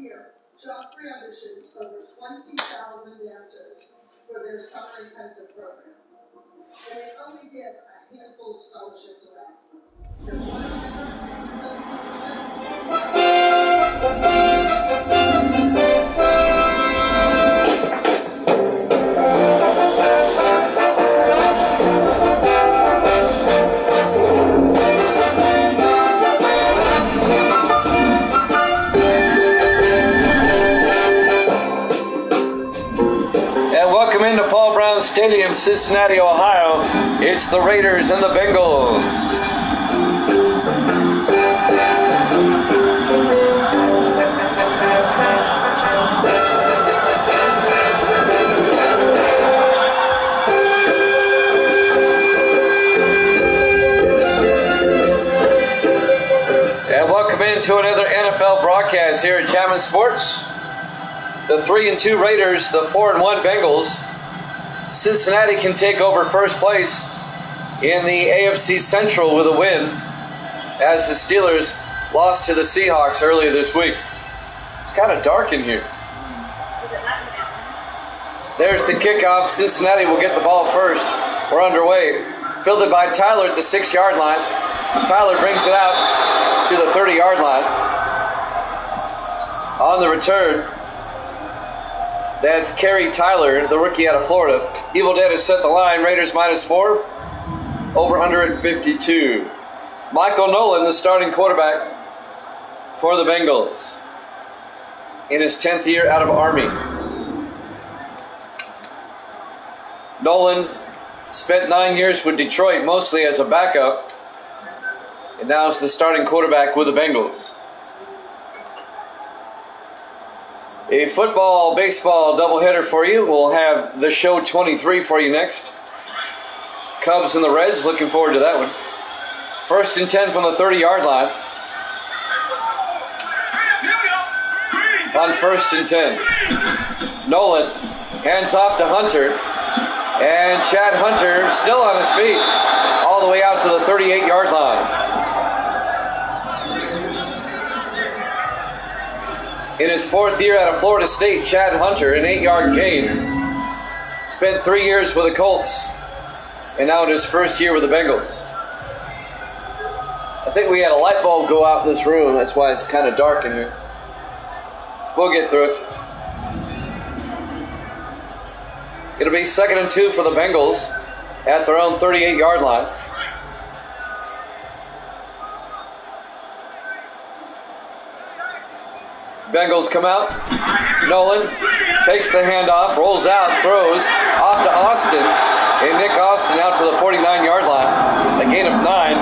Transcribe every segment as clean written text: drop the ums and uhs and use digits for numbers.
year, Joffrey auditioned over 20,000 dancers for their summer intensive program. And they only give a handful of scholarships away. Stadium, Cincinnati, Ohio. It's the Raiders and the Bengals. And welcome into another NFL broadcast here at Chapman Sports. The 3-2 Raiders, the 4-1 Bengals. Cincinnati can take over first place in the AFC Central with a win as the Steelers lost to the Seahawks earlier this week. It's kind of dark in here. There's the kickoff. Cincinnati will get the ball first. We're underway. Fielded by Tyler at the 6-yard line. Tyler brings it out to the 30-yard line. On the return, that's Kerry Tyler, the rookie out of Florida. Evil Dead has set the line. Raiders -4. Over under at 52. Michael Nolan, the starting quarterback for the Bengals, in his 10th year out of Army. Nolan spent 9 years with Detroit, mostly as a backup, and now is the starting quarterback with the Bengals. A football, baseball doubleheader for you. We'll have the show 23 for you next. Cubs and the Reds, looking forward to that one. 1st and 10 from the 30-yard line. On 1st and 10. Nolan hands off to Hunter. And Chad Hunter still on his feet all the way out to the 38-yard line. In his 4th year out of Florida State, Chad Hunter, an 8-yard gain. Spent 3 years with the Colts, and now in his 1st year with the Bengals. I think we had a light bulb go out in this room. That's why it's kind of dark in here. We'll get through it. It'll be 2nd and 2 for the Bengals at their own 38-yard line. Bengals come out. Nolan takes the handoff, rolls out, throws off to Austin. And Nick Austin out to the 49-yard line. A gain of 9.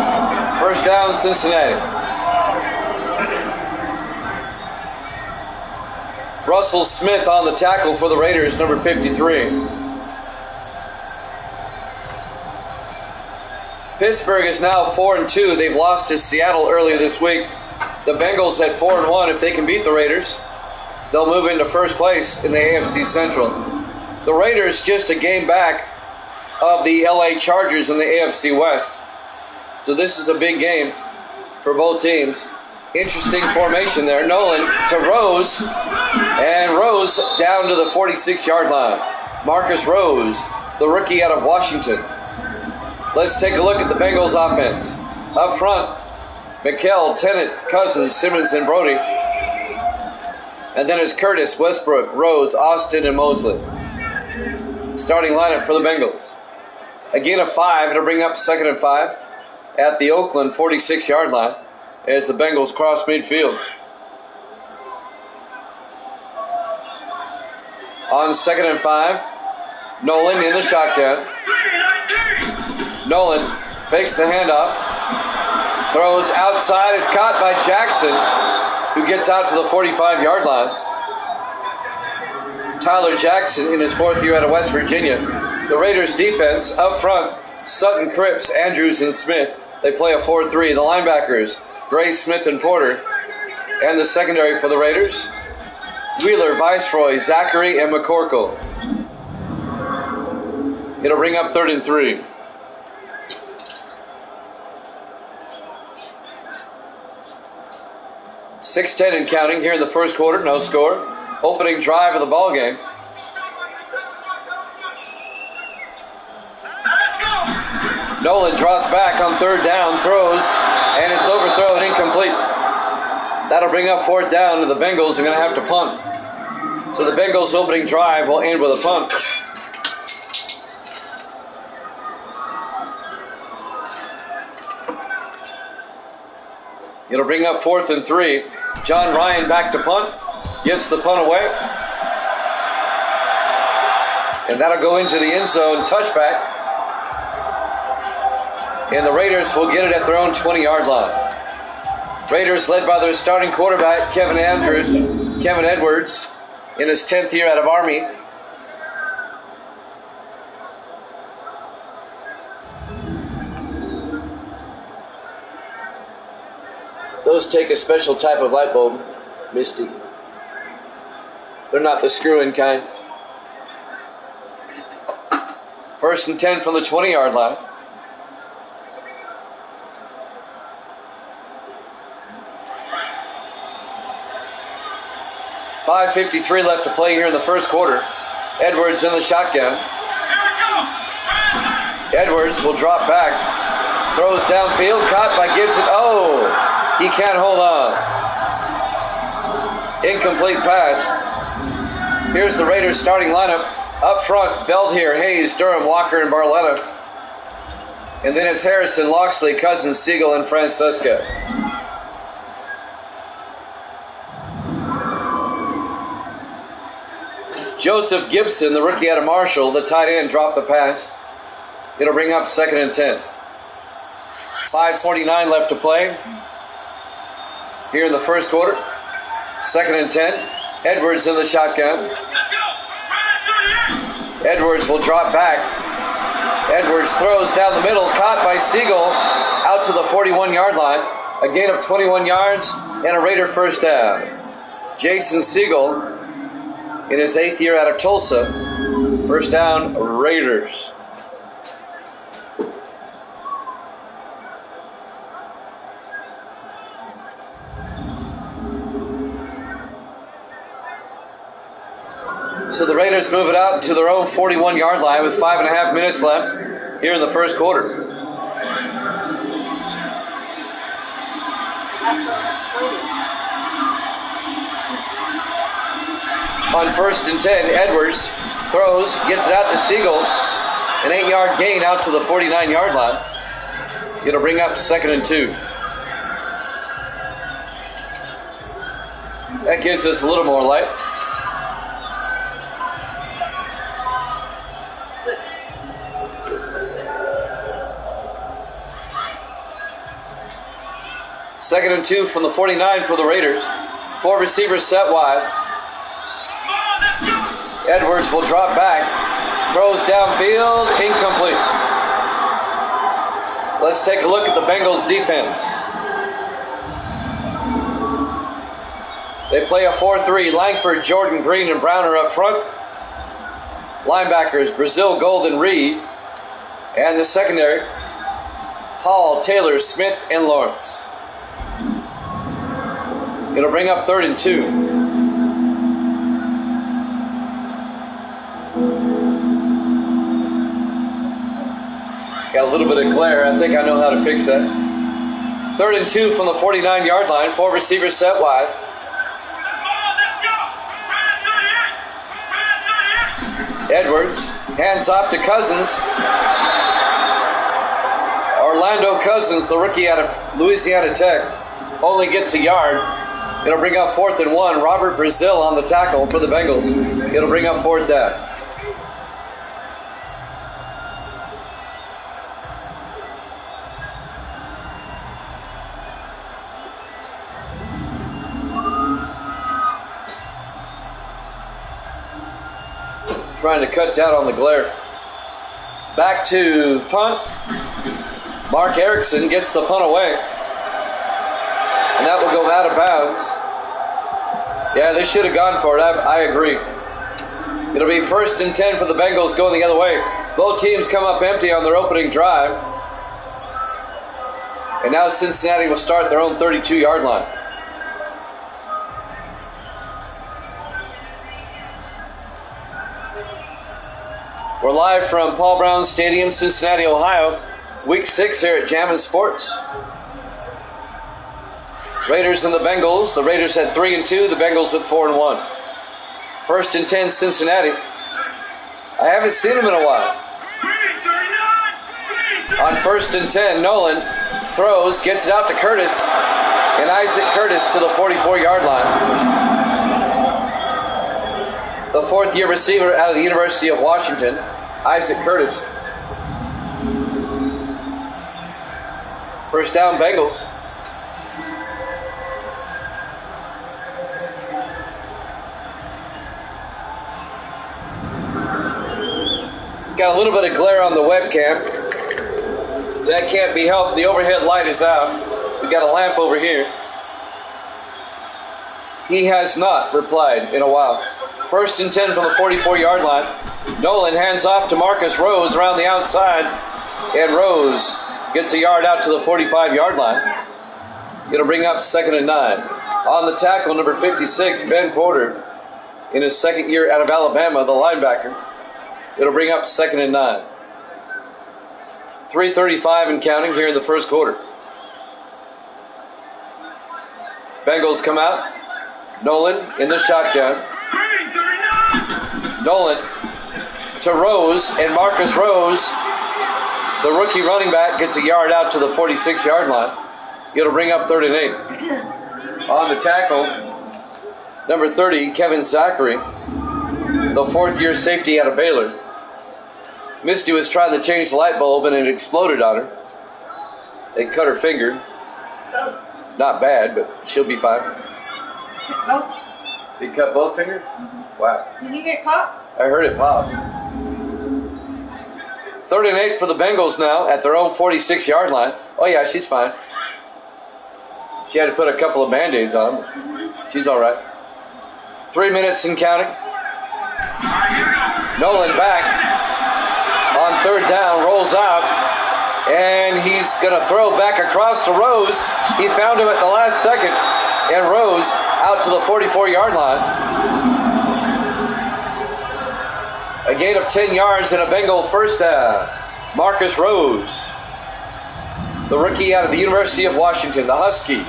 1st down, Cincinnati. Russell Smith on the tackle for the Raiders, number 53. Pittsburgh is now 4-2. They've lost to Seattle earlier this week. The Bengals at 4-1. If they can beat the Raiders, they'll move into first place in the AFC Central. The Raiders just a game back of the LA Chargers in the AFC West. So this is a big game for both teams. Interesting formation there. Nolan to Rose, and Rose down to the 46-yard line. Marcus Rose, the rookie out of Washington. Let's take a look at the Bengals offense. Up front, McKell, Tennant, Cousins, Simmons, and Brody. And then it's Curtis, Westbrook, Rose, Austin, and Mosley. Starting lineup for the Bengals. Again a 5. It'll bring up 2nd and 5 at the Oakland 46-yard line as the Bengals cross midfield. On 2nd and 5, Nolan in the shotgun. Nolan fakes the handoff. Throws outside, is caught by Jackson, who gets out to the 45-yard line. Tyler Jackson in his 4th year out of West Virginia. The Raiders defense up front, Sutton, Cripps, Andrews, and Smith. They play a 4-3. The linebackers, Gray, Smith, and Porter. And the secondary for the Raiders, Wheeler, Viceroy, Zachary, and McCorkle. It'll bring up 3rd and 3. 6:10 and counting here in the first quarter, no score. Opening drive of the ball game. Nolan draws back on third down, throws, and it's overthrown, incomplete. That'll bring up fourth down, and the Bengals are going to have to punt. So the Bengals' opening drive will end with a punt. It'll bring up 4th and 3. John Ryan back to punt. Gets the punt away. And that'll go into the end zone, touchback. And the Raiders will get it at their own 20-yard line. Raiders led by their starting quarterback, Kevin Edwards, in his 10th year out of Army. Those take a special type of light bulb, Misty. They're not the screw-in kind. 1st and 10 from the 20-yard line. .5:53 left to play here in the first quarter. Edwards in the shotgun. Edwards will drop back. Throws downfield, caught by Gibson. Oh, he can't hold on. Incomplete pass. Here's the Raiders starting lineup. Up front, Veldheer, Hayes, Durham, Walker, and Barletta. And then it's Harrison, Loxley, Cousins, Siegel, and Francesca. Joseph Gibson, the rookie out of Marshall, the tight end, dropped the pass. It'll bring up 2nd and 10. 5:49 left to play here in the first quarter. 2nd and 10. Edwards in the shotgun. Edwards will drop back. Edwards throws down the middle, caught by Siegel, out to the 41-yard line. A gain of 21 yards and a Raider first down. Jason Siegel, in his 8th year out of Tulsa, first down, Raiders. So the Raiders move it out to their own 41-yard line with 5.5 minutes left here in the first quarter. On 1st and 10, Edwards throws, gets it out to Siegel. An 8-yard gain out to the 49-yard line. It'll bring up 2nd and 2. That gives us a little more light. Second and 2 from the 49 for the Raiders. 4 receivers set wide. Edwards will drop back. Throws downfield. Incomplete. Let's take a look at the Bengals defense. They play a 4-3. Langford, Jordan, Green, and Browner up front. Linebackers, Brazil, Golden, Reed. And the secondary, Hall, Taylor, Smith, and Lawrence. It'll bring up 3rd and 2. Got a little bit of glare. I think I know how to fix that. 3rd and 2 from the 49-yard line. 4 receivers set wide. Edwards hands off to Cousins. Orlando Cousins, the rookie out of Louisiana Tech, only gets a yard. It'll bring up 4th and 1. Robert Brazil on the tackle for the Bengals. It'll bring up 4th down. Trying to cut down on the glare. Back to punt. Mark Erickson gets the punt away. And that will go out of bounds. Yeah, they should have gone for it. I agree. It'll be 1st and 10 for the Bengals going the other way. Both teams come up empty on their opening drive. And now Cincinnati will start their own 32-yard line. We're live from Paul Brown Stadium, Cincinnati, Ohio. Week 6 here at Jammin' Sports. Raiders and the Bengals. The Raiders at 3-2. The Bengals at 4-1. 1st and 10, Cincinnati. I haven't seen them in a while. On 1st and 10, Nolan throws, gets it out to Curtis, and Isaac Curtis to the 44-yard line. The 4th-year receiver out of the University of Washington, Isaac Curtis. First down, Bengals. Got a little bit of glare on the webcam. That can't be helped. The overhead light is out. We got a lamp over here. He has not replied in a while. 1st and 10 from the 44-yard line. Nolan hands off to Marcus Rose around the outside. And Rose gets a yard out to the 45-yard line. It'll bring up 2nd and 9. On the tackle, number 56, Ben Porter. In his 2nd year out of Alabama, the linebacker. It'll bring up 2nd and 9. 3:35 and counting here in the first quarter. Bengals come out. Nolan in the shotgun. Nolan to Rose, and Marcus Rose, the rookie running back, gets a yard out to the 46-yard line. It'll bring up 3rd and 8. On the tackle, number 30, Kevin Zachary, the 4th-year safety out of Baylor. Misty was trying to change the light bulb and it exploded on her. They cut her finger. Not bad, but she'll be fine. Nope. They cut both fingers? Wow. Did you get caught? I heard it pop. 3rd and 8 for the Bengals now at their own 46-yard line. Oh yeah, she's fine. She had to put a couple of Band-Aids on. She's all right. 3 minutes and counting. Nolan back. On 3rd down, rolls out, and he's going to throw back across to Rose. He found him at the last second, and Rose out to the 44-yard line. A gain of 10 yards and a Bengal first down. Marcus Rose, the rookie out of the University of Washington, the Husky.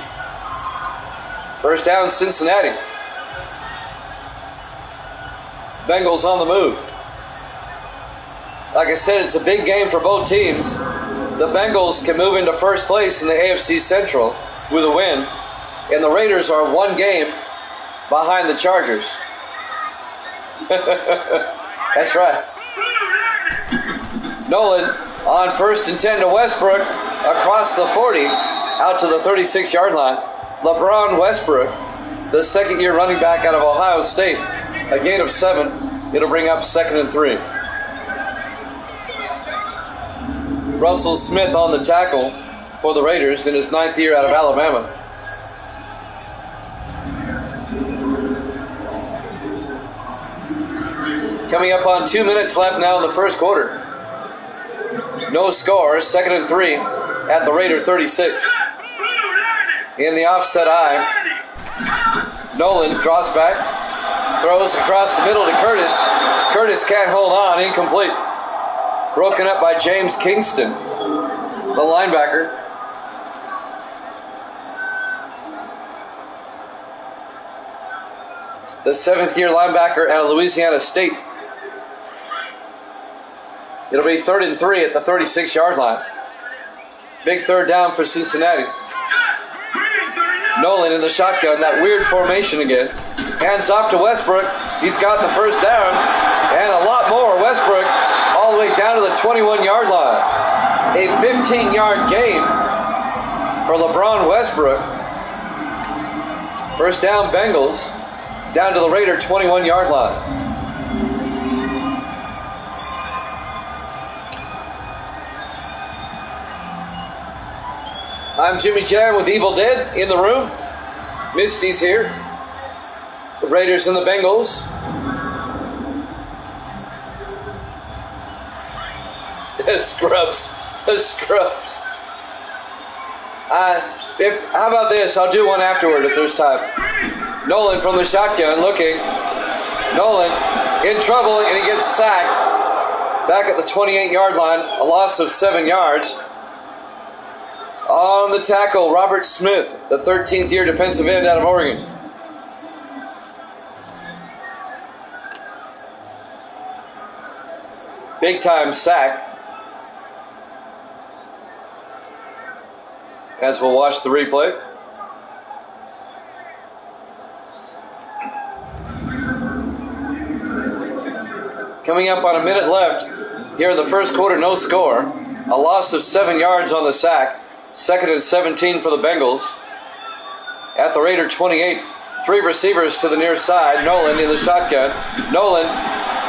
First down, Cincinnati. Bengals on the move. Like I said, it's a big game for both teams. The Bengals can move into first place in the AFC Central with a win, and the Raiders are 1 game behind the Chargers. That's right. Nolan on 1st and 10 to Westbrook, across the 40, out to the 36-yard line. LeBron Westbrook, the 2nd-year running back out of Ohio State, a gain of 7. It'll bring up 2nd and 3. Russell Smith on the tackle for the Raiders in his 9th year out of Alabama. Coming up on 2 minutes left now in the first quarter. No score, 2nd and 3 at the Raider 36. In the offset eye, Nolan draws back, throws across the middle to Curtis. Curtis can't hold on, incomplete. Broken up by James Kingston, the linebacker. The 7th-year linebacker out of Louisiana State. It'll be 3rd and 3 at the 36-yard line. Big 3rd down for Cincinnati. Nolan in the shotgun, that weird formation again. Hands off to Westbrook. He's got the first down, and a lot more. Westbrook all the way down to the 21-yard line. A 15-yard gain for LeBron Westbrook. First down, Bengals, down to the Raider 21-yard line. I'm Jimmy Jam with Evil Dead in the room. Misty's here. The Raiders and the Bengals. The scrubs. How about this? I'll do one afterward if there's time. Nolan from the shotgun looking. Nolan in trouble and he gets sacked. back at the 28-yard line, a loss of 7 yards. On the tackle, Robert Smith, the 13th-year defensive end out of Oregon. Big-time sack. As we'll watch the replay. Coming up on a minute left here in the first quarter, no score. A loss of 7 yards on the sack. 2nd and 17 for the Bengals. At the Raider 28, 3 receivers to the near side. Nolan in the shotgun. Nolan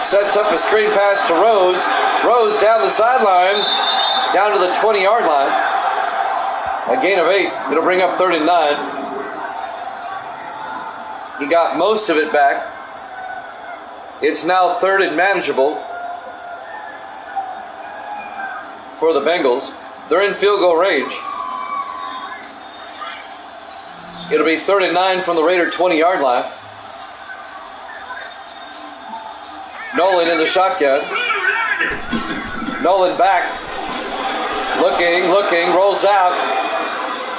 sets up a screen pass to Rose. Rose down the sideline, down to the 20-yard line. A gain of 8. It'll bring up 3rd and 9. He got most of it back. It's now 3rd and manageable for the Bengals. They're in field goal range. It'll be 3rd and 9 from the Raider 20-yard line. Nolan in the shotgun. Nolan back. Looking, rolls out.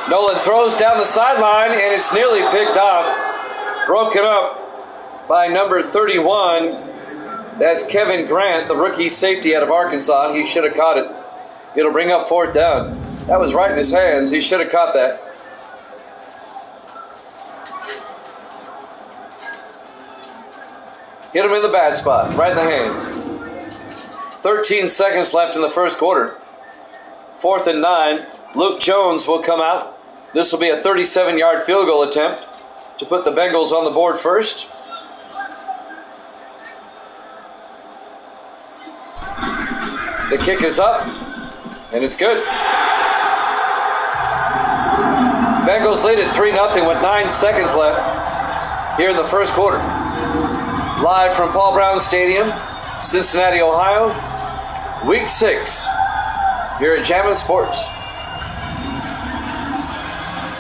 Nolan throws down the sideline, and it's nearly picked off. Broken up by number 31. That's Kevin Grant, the rookie safety out of Arkansas. He should have caught it. It'll bring up 4th down. That was right in his hands. He should have caught that. Hit him in the bad spot, right in the hands. 13 seconds left in the first quarter. 4th and 9. Luke Jones will come out. This will be a 37-yard field goal attempt to put the Bengals on the board first. The kick is up, and it's good. Bengals lead at 3-0 with 9 seconds left here in the first quarter. Live from Paul Brown Stadium, Cincinnati, Ohio, Week 6 here at Jammin' Sports.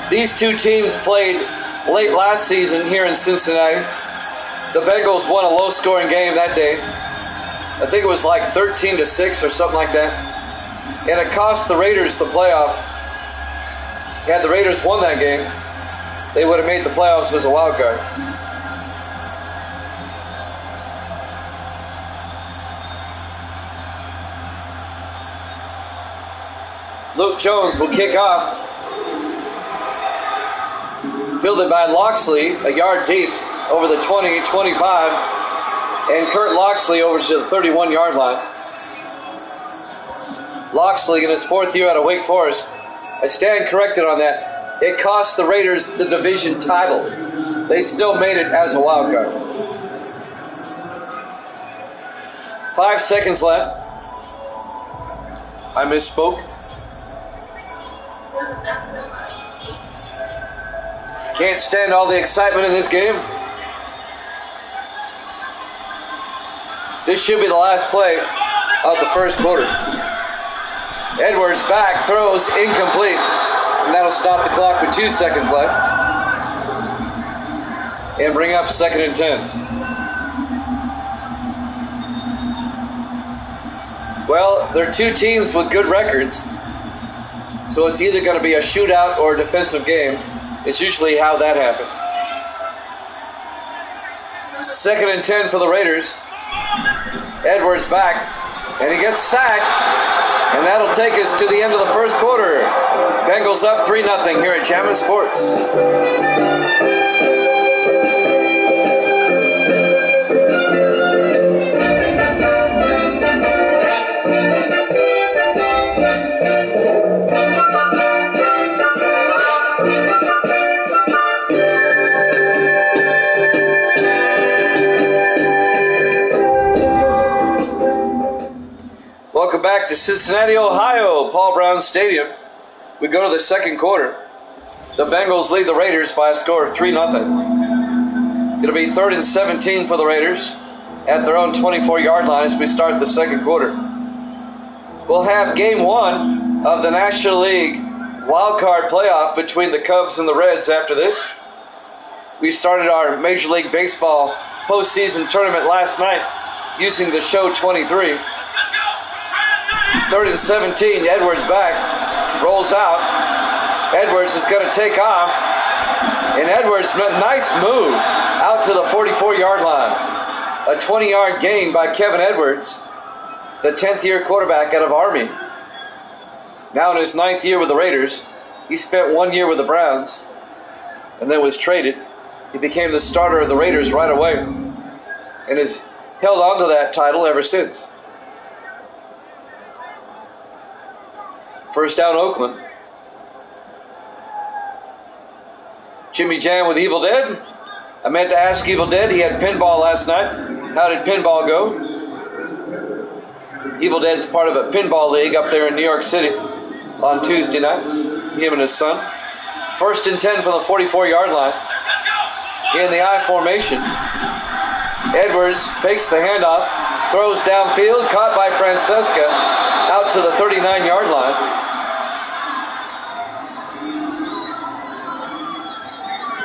These two teams played late last season here in Cincinnati. The Bengals won a low-scoring game that day. I think it was like 13-6 or something like that. And it cost the Raiders the playoffs. Had the Raiders won that game, they would have made the playoffs as a wild card. Luke Jones will kick off. Fielded by Loxley, a yard deep, over the 20, 25. And Kurt Loxley over to the 31-yard line. Loxley in his 4th year out of Wake Forest. I stand corrected on that. It cost the Raiders the division title. They still made it as a wild card. 5 seconds left. I misspoke. Can't stand all the excitement in this game. This should be the last play of the first quarter. Edwards back, throws incomplete. And that'll stop the clock with 2 seconds left. And bring up 2nd and 10. Well, they're two teams with good records. So it's either going to be a shootout or a defensive game. It's usually how that happens. 2nd and 10 for the Raiders. Edwards back, and he gets sacked, and that'll take us to the end of the first quarter. Bengals up 3-0 here at Jammin' Sports. Welcome back to Cincinnati, Ohio, Paul Brown Stadium. We go to the second quarter. The Bengals lead the Raiders by a score of 3-0. It'll be 3rd and 17 for the Raiders at their own 24-yard line as we start the second quarter. We'll have game 1 of the National League wild card playoff between the Cubs and the Reds after this. We started our Major League Baseball postseason tournament last night using the Show 23. 3rd and 17. Edwards back. Rolls out. Edwards is going to take off. And Edwards, nice move out to the 44-yard line. A 20-yard gain by Kevin Edwards, the 10th-year quarterback out of Army. Now in his 9th year with the Raiders. He spent 1 year with the Browns and then was traded. He became the starter of the Raiders right away and has held on to that title ever since. First down, Oakland. Jimmy Jam with Evil Dead. I meant to ask Evil Dead. He had pinball last night. How did pinball go? Evil Dead's part of a pinball league up there in New York City on Tuesday nights. Him and his son. 1st and 10 from the 44-yard line. In the I formation. Edwards fakes the handoff. Throws downfield. Caught by Francesca. Out to the 39-yard line.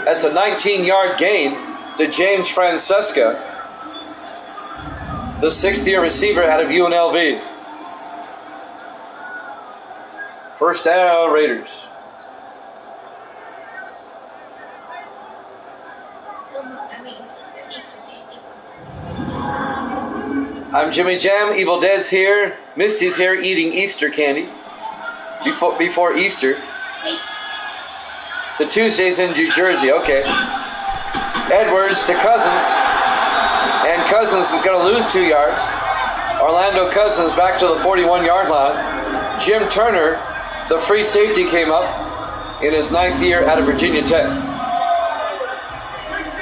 That's a 19-yard gain to James Francesca, the 6th-year receiver out of UNLV. First down, Raiders. I'm Jimmy Jam. Evil Dead's here. Misty's here eating Easter candy before Easter. The Tuesday's in New Jersey. Okay. Edwards to Cousins. And Cousins is going to lose 2 yards. Orlando Cousins back to the 41-yard line. Jim Turner, the free safety, came up in his 9th year out of Virginia Tech.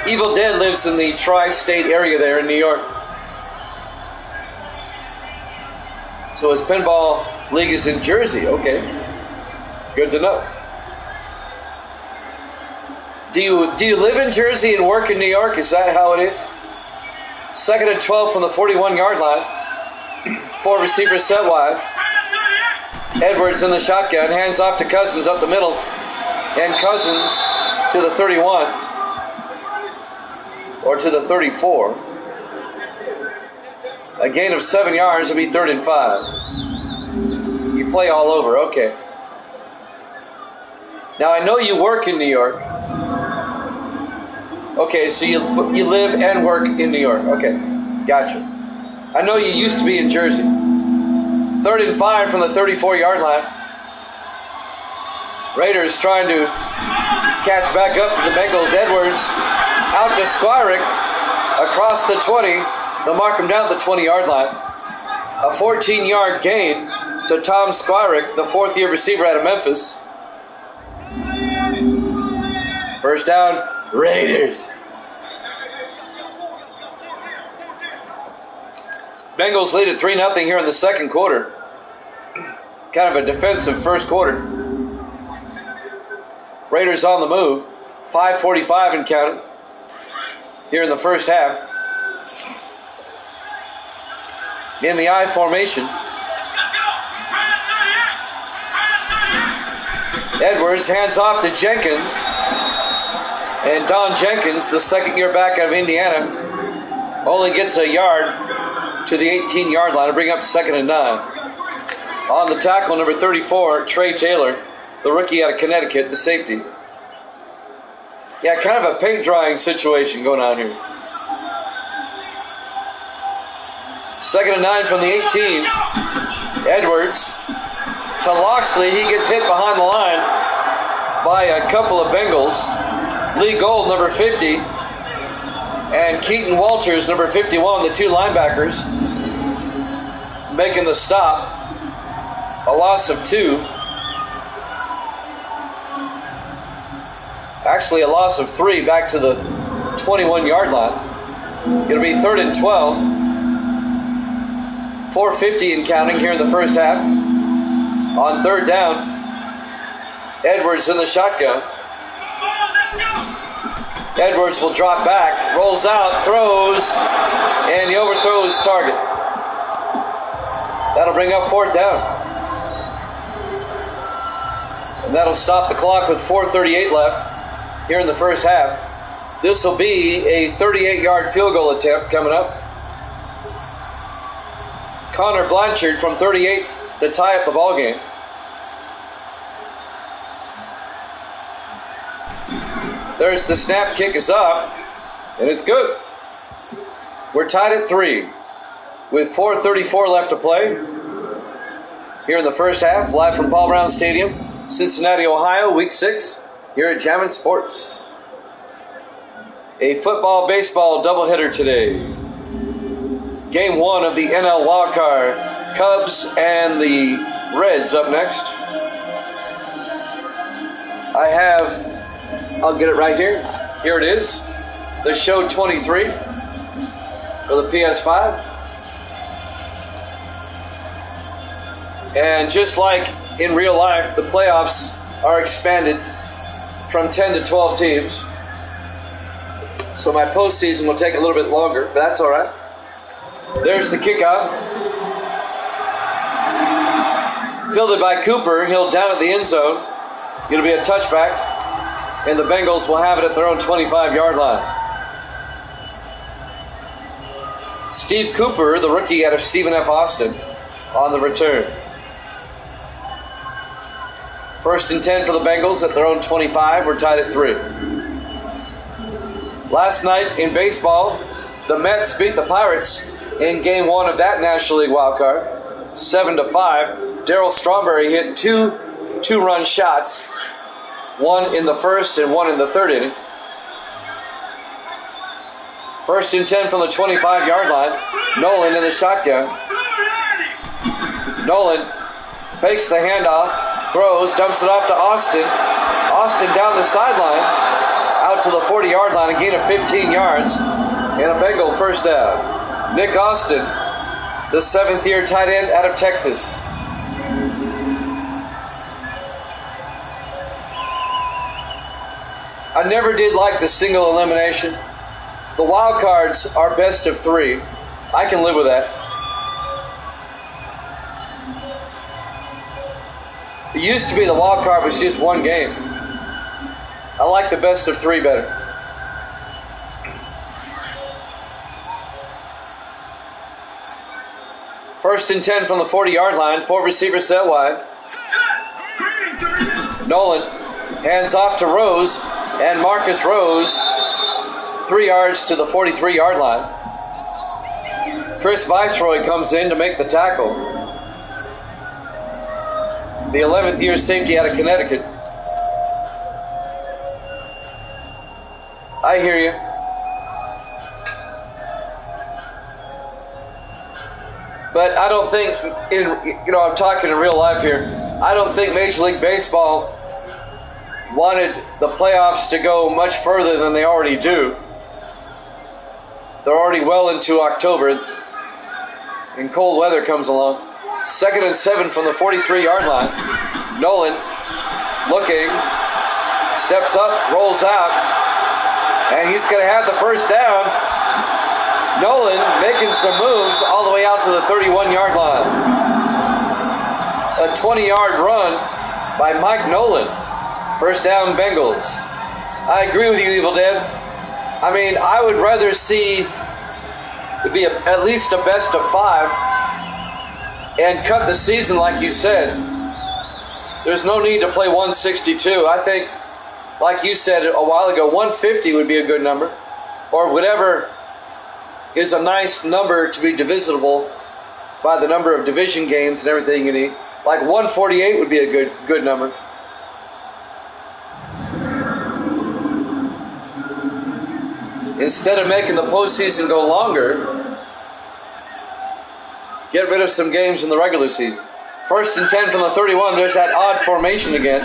Evil Dead lives in the tri-state area there in New York. So his pinball league is in Jersey. Okay. Good to know. Do you live in Jersey and work in New York? Is that how it is? 2nd and 12 from the 41-yard line. 4 receivers set wide. Edwards in the shotgun. Hands off to Cousins up the middle. And Cousins to the 31. Or to the 34. A gain of 7 yards will be 3rd and 5. You play all over. Okay. Now I know you work in New York. Okay, so you live and work in New York. Okay, gotcha. I know you used to be in Jersey. 3rd and 5 from the 34-yard line. Raiders trying to catch back up to the Bengals. Edwards out to Squirick across the 20. They'll mark him down at the 20-yard line. A 14-yard gain to Tom Squirick, the 4th-year receiver out of Memphis. First down, Raiders. Bengals lead at 3-0 here in the 2nd quarter. Kind of a defensive first quarter. Raiders on the move. 5:45 and counting here in the first half. In the I formation. Edwards hands off to Jenkins. And Don Jenkins, the 2nd-year back out of Indiana, only gets a yard to the 18-yard line to bring up 2nd and 9. On the tackle, number 34, Trey Taylor, the rookie out of Connecticut, the safety. Yeah, kind of a paint drying situation going on here. 2nd and 9 from the 18. Edwards to Loxley. He gets hit behind the line by a couple of Bengals. Lee Gold, number 50, and Keaton Walters, number 51, the 2 linebackers, making the stop. A loss of 2. Actually, a loss of 3 back to the 21-yard line. It'll be 3rd and 12. 4:50 and counting here in the first half. On 3rd down, Edwards in the shotgun. Edwards will drop back, rolls out, throws, and he overthrows target. That'll bring up 4th down. And that'll stop the clock with 4:38 left here in the first half. This will be a 38-yard field goal attempt coming up. Connor Blanchard from 38 to tie up the ball game. There's the snap, kick is up, and it's good. We're tied at 3 with 4:34 left to play here in the first half, live from Paul Brown Stadium, Cincinnati, Ohio, Week 6, here at Jammin' Sports. A football-baseball doubleheader today. Game 1 of the NL wildcard, Cubs and the Reds up next. I'll get it right here. Here it is. The Show 23 for the PS5. And just like in real life, the playoffs are expanded from 10 to 12 teams. So my postseason will take a little bit longer, but that's all right. There's the kickoff. Fielded by Cooper. He'll down at the end zone. It'll be a touchback. And the Bengals will have it at their own 25-yard line. Steve Cooper, the rookie out of Stephen F. Austin, on the return. 1st and 10 for the Bengals at their own 25. We're tied at 3. Last night in baseball, the Mets beat the Pirates in Game 1 of that National League wildcard, 7-5. Darryl Strawberry hit two two-run shots, one in the first and one in the third inning. 1st and 10 from the 25-yard line. Nolan in the shotgun. Nolan fakes the handoff, throws, dumps it off to Austin. Austin down the sideline, out to the 40-yard line, a gain of 15 yards, and a Bengal first down. Nick Austin, the 7th-year tight end out of Texas. I never did like the single elimination. The wild cards are best of 3. I can live with that. It used to be the wild card was just one game. I like the best of 3 better. First and 10 from the 40-yard line. 4 receivers set wide. Nolan hands off to Rose, and Marcus Rose 3 yards to the 43-yard line. Chris Viceroy comes in to make the tackle. The 11th-year safety out of Connecticut. I hear you. But I don't think, I'm talking in real life here, I don't think Major League Baseball wanted the playoffs to go much further than they already do. They're already well into October, and cold weather comes along. 2nd and 7 from the 43-yard line. Nolan looking, steps up, rolls out, and he's going to have the first down. Nolan making some moves all the way out to the 31-yard line. A 20-yard run by Mike Nolan. First down, Bengals. I agree with you, Evil Dead. I mean, I would rather see it be at least a best of 5 and cut the season like you said. There's no need to play 162. I think, like you said a while ago, 150 would be a good number, or whatever is a nice number to be divisible by the number of division games and everything you need. Like 148 would be a good number. Instead of making the postseason go longer, get rid of some games in the regular season. 1st and 10 from the 31. There's that odd formation again.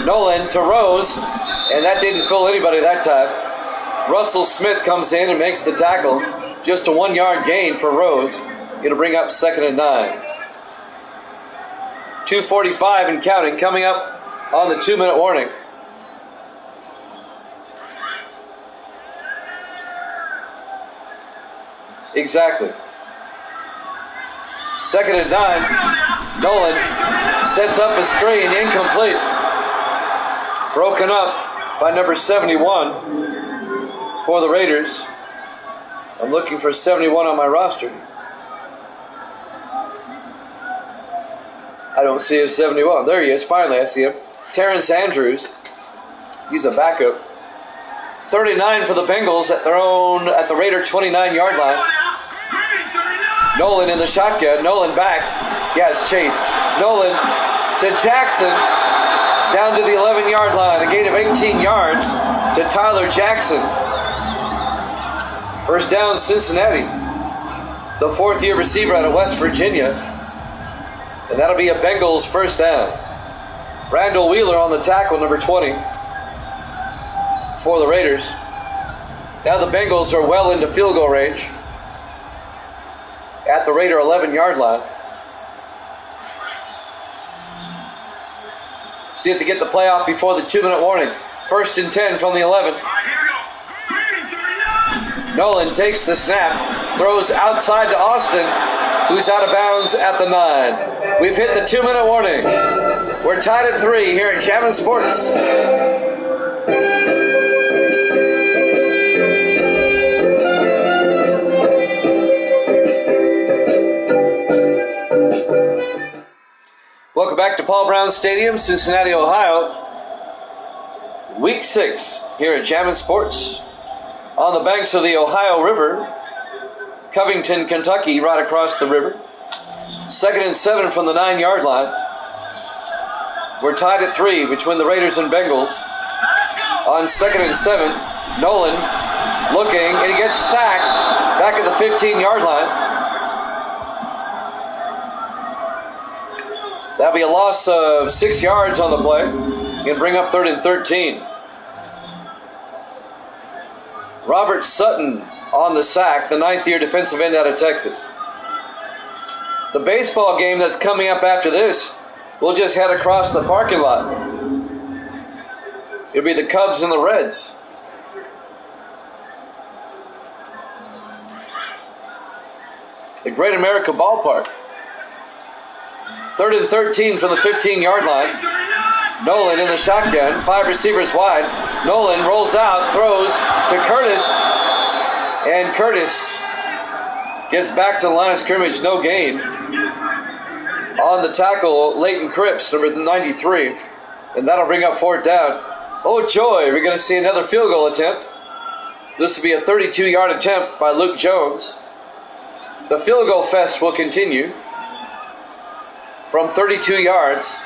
Nolan to Rose, and that didn't fool anybody that time. Russell Smith comes in and makes the tackle. Just a 1-yard gain for Rose. It'll bring up 2nd and 9. 2:45 and counting coming up on the 2-minute warning. Exactly. 2nd and 9. Nolan sets up a screen, incomplete. Broken up by number 71 for the Raiders. I'm looking for 71 on my roster. I don't see his 71. There he is. Finally, I see him. Terrence Andrews. He's a backup. 39 for the Bengals at the Raider 29-yard line. Nolan in the shotgun. Nolan back. Yes, Chase. Nolan to Jackson. Down to the 11-yard line. A gain of 18 yards to Tyler Jackson. First down, Cincinnati. The fourth-year receiver out of West Virginia. And that'll be a Bengals first down. Randall Wheeler on the tackle, number 20. For the Raiders. Now the Bengals are well into field goal range at the Raider 11-yard line. See if they get the play off before the 2-minute warning. 1st and 10 from the 11. Nolan takes the snap, throws outside to Austin, who's out of bounds at the 9. We've hit the 2-minute warning. We're tied at 3 here at Chapman Sports. Welcome back to Paul Brown Stadium, Cincinnati, Ohio. Week 6 here at Chapman Sports. On the banks of the Ohio River. Covington, Kentucky, right across the river. 2nd and 7 from the 9-yard line. We're tied at 3 between the Raiders and Bengals. On 2nd and 7, Nolan looking, and he gets sacked back at the 15-yard line. That'll be a loss of 6 yards on the play. And bring up 3rd and 13. Robert Sutton on the sack, the 9th-year defensive end out of Texas. The baseball game that's coming up after this, we'll just head across the parking lot. It'll be the Cubs and the Reds. The Great America Ballpark. 3rd and 13 from the 15-yard line. Nolan in the shotgun, 5 receivers wide. Nolan rolls out, throws to Curtis, and Curtis gets back to the line of scrimmage, no gain. On the tackle, Leighton Cripps, number 93, and that'll bring up 4th down. Oh joy, we're going to see another field goal attempt. This will be a 32-yard attempt by Luke Jones. The field goal fest will continue from 32 yards.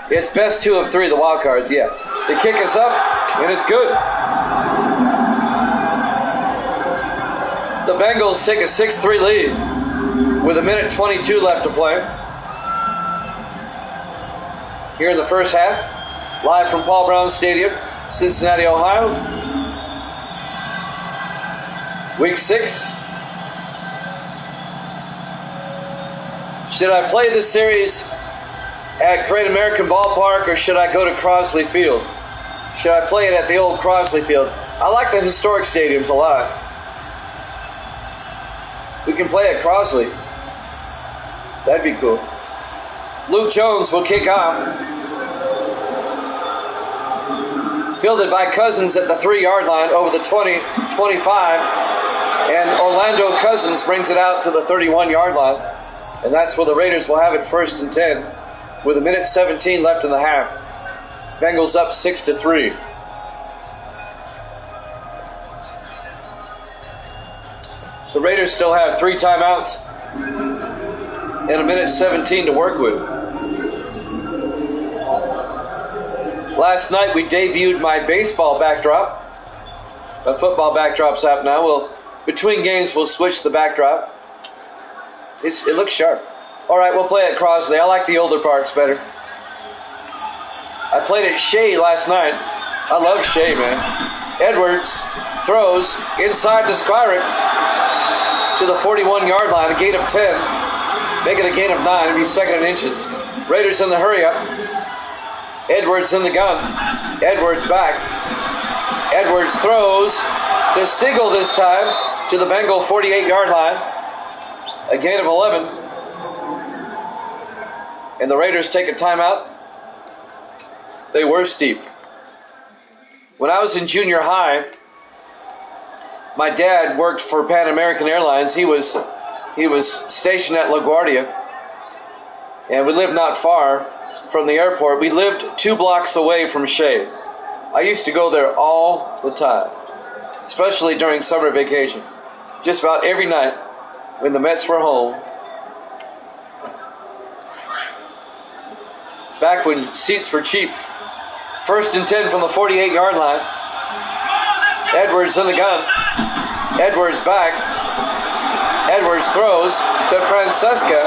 It's best 2 of 3, the wild cards, yeah. The kick is up, and it's good. The Bengals take a 6-3 lead with 1:22 left to play. Here in the first half, live from Paul Brown Stadium, Cincinnati, Ohio. Week 6. Should I play this series at Great American Ballpark, or should I go to Crosley Field? Should I play it at the old Crosley Field? I like the historic stadiums a lot. We can play at Crosley. That'd be cool. Luke Jones will kick off. Fielded by Cousins at the 3-yard line over the 20, 25. And Orlando Cousins brings it out to the 31-yard line. And that's where the Raiders will have it 1st and 10 with 1:17 left in the half. Bengals up 6-3. The Raiders still have 3 timeouts and 1:17 to work with. Last night we debuted my baseball backdrop. My football backdrop's out now. Well, between games we'll switch the backdrop. It looks sharp. All right, we'll play at Crosley. I like the older parks better. I played at Shea last night. I love Shea, man. Edwards throws inside to Skyrick to the 41-yard line, a gain of 10. Make it a gain of 9. It'll be 2nd and inches. Raiders in the hurry-up. Edwards in the gun. Edwards back. Edwards throws to Stigl this time to the Bengal 48-yard line. A gain of 11. And the Raiders take a timeout. They were steep. When I was in junior high, my dad worked for Pan American Airlines. He was stationed at LaGuardia. and we lived not far from the airport. We lived 2 blocks away from Shea. I used to go there all the time, especially during summer vacation. Just about every night when the Mets were home. Back when seats were cheap. 1st and 10 from the 48-yard line. Edwards in the gun. Edwards back. Edwards throws to Francesca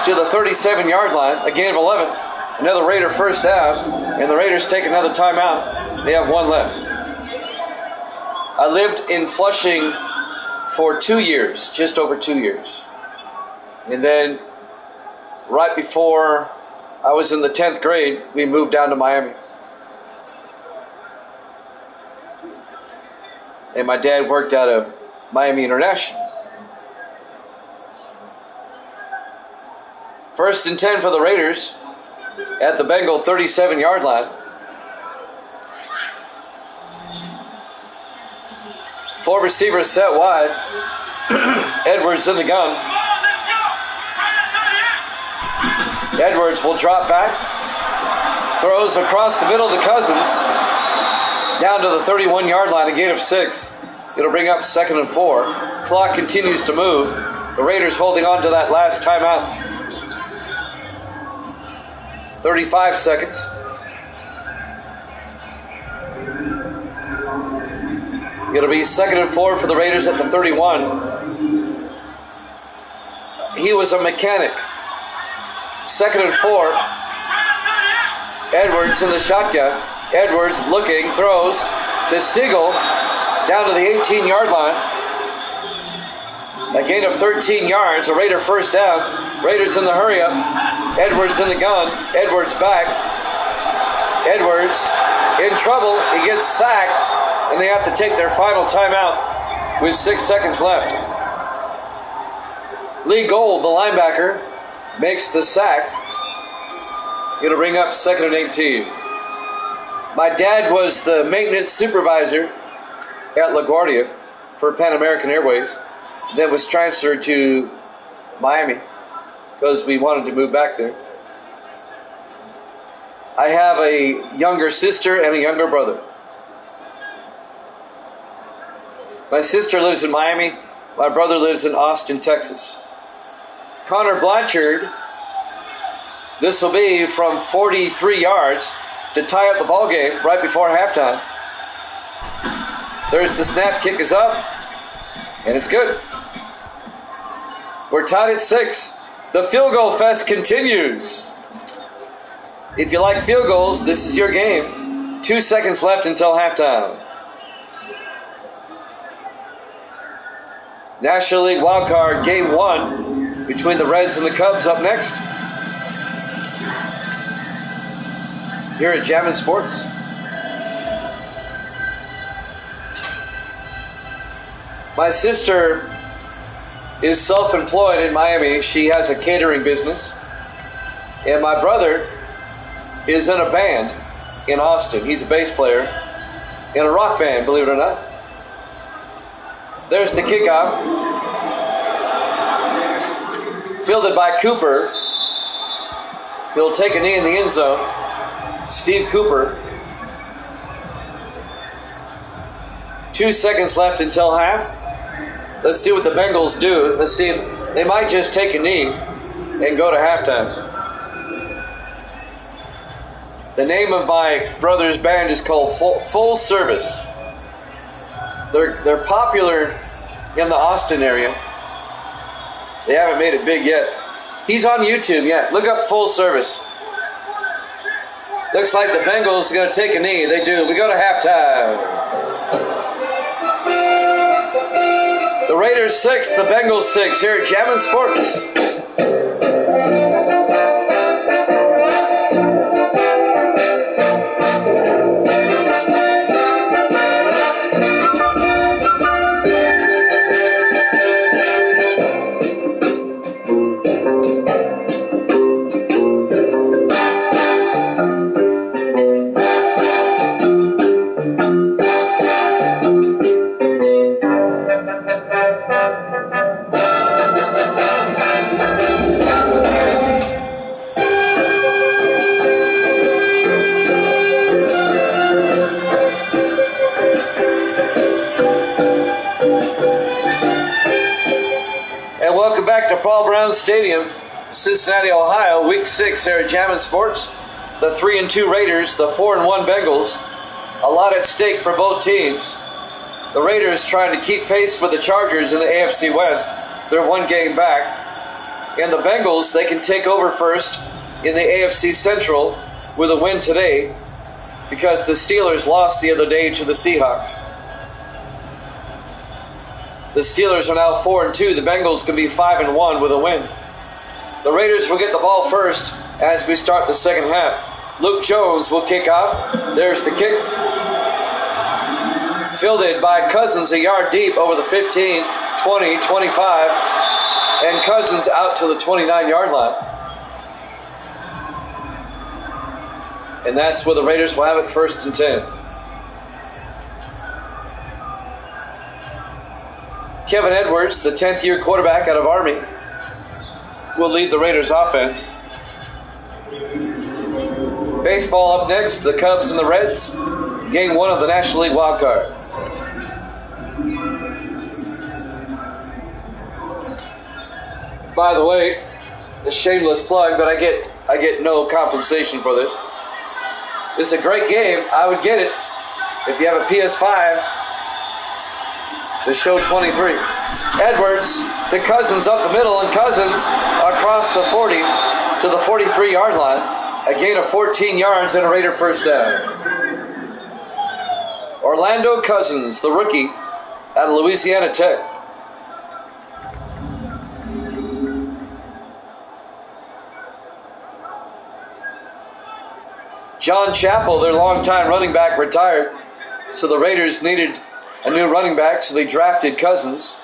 to the 37-yard line. A gain of 11. Another Raider first down. And the Raiders take another timeout. They have 1 left. I lived in Flushing for 2 years. Just over 2 years. And then right before I was in the 10th grade, we moved down to Miami. And my dad worked out of Miami International. 1st and 10 for the Raiders at the Bengal 37-yard line. 4 receivers set wide. Edwards in the gun. Edwards will drop back. Throws across the middle to Cousins. Down to the 31-yard line, a gain of 6. It'll bring up 2nd and 4. Clock continues to move. The Raiders holding on to that last timeout. 35 seconds. It'll be 2nd and 4 for the Raiders at the 31. He was a mechanic. 2nd and 4. Edwards in the shotgun. Edwards looking, throws to Siegel down to the 18-yard line. A gain of 13 yards, a Raider first down. Raiders in the hurry-up. Edwards in the gun. Edwards back. Edwards in trouble. He gets sacked, and they have to take their final timeout with 6 seconds left. Lee Gold, the linebacker, makes the sack. It'll bring up 2nd and 18. My dad was the maintenance supervisor at LaGuardia for Pan American Airways, then was transferred to Miami because we wanted to move back there. I have a younger sister and a younger brother. My sister lives in Miami. My brother lives in Austin, Texas. Connor Blanchard, this will be from 43 yards to tie up the ball game right before halftime. There's the snap, kick is up, and it's good. We're tied at 6. The field goal fest continues. If you like field goals, this is your game. 2 seconds left until halftime. National League wildcard game 1 between the Reds and the Cubs up next. Here at Jammin' Sports. My sister is self-employed in Miami. She has a catering business. And my brother is in a band in Austin. He's a bass player in a rock band, believe it or not. There's the kickoff. Fielded by Cooper. He'll take a knee in the end zone. Steve Cooper. 2 seconds left until half. Let's see what the Bengals do. Let's see if they might just take a knee and go to halftime. The name of my brother's band is called Full Service. They're popular in the Austin area. They haven't made it big yet. He's on YouTube, yeah. Look up Full Service. Looks like the Bengals are going to take a knee. They do. We go to halftime. The Raiders 6, the Bengals 6 here at Jammin' Sports. welcome back to Paul Brown Stadium, Cincinnati, Ohio, Week 6 here at Jammin' Sports. The 3-2 Raiders, the 4-1 Bengals. A lot at stake for both teams. The Raiders trying to keep pace with the Chargers in the AFC West. They're one game back. And the Bengals, they can take over first in the AFC Central with a win today because the Steelers lost the other day to the Seahawks. The Steelers are now 4-2. The Bengals can be 5-1 with a win. The Raiders will get the ball first as we start the second half. Luke Jones will kick off. There's the kick. Fielded by Cousins a yard deep over the 15, 20, 25. And Cousins out to the 29-yard line. And that's where the Raiders will have it 1st and 10. Kevin Edwards, the 10th-year quarterback out of Army, will lead the Raiders offense. Baseball up next, the Cubs and the Reds. Game 1 of the National League wild card. By the way, a shameless plug, but I get no compensation for this. This is a great game. I would get it if you have a PS5. The show 23. Edwards to Cousins up the middle, and Cousins across the 40 to the 43-yard line. A gain of 14 yards and a Raider first down. Orlando Cousins, the rookie out of Louisiana Tech. John Chappell, their longtime running back, retired, so the Raiders needed a new running back, so they drafted Cousins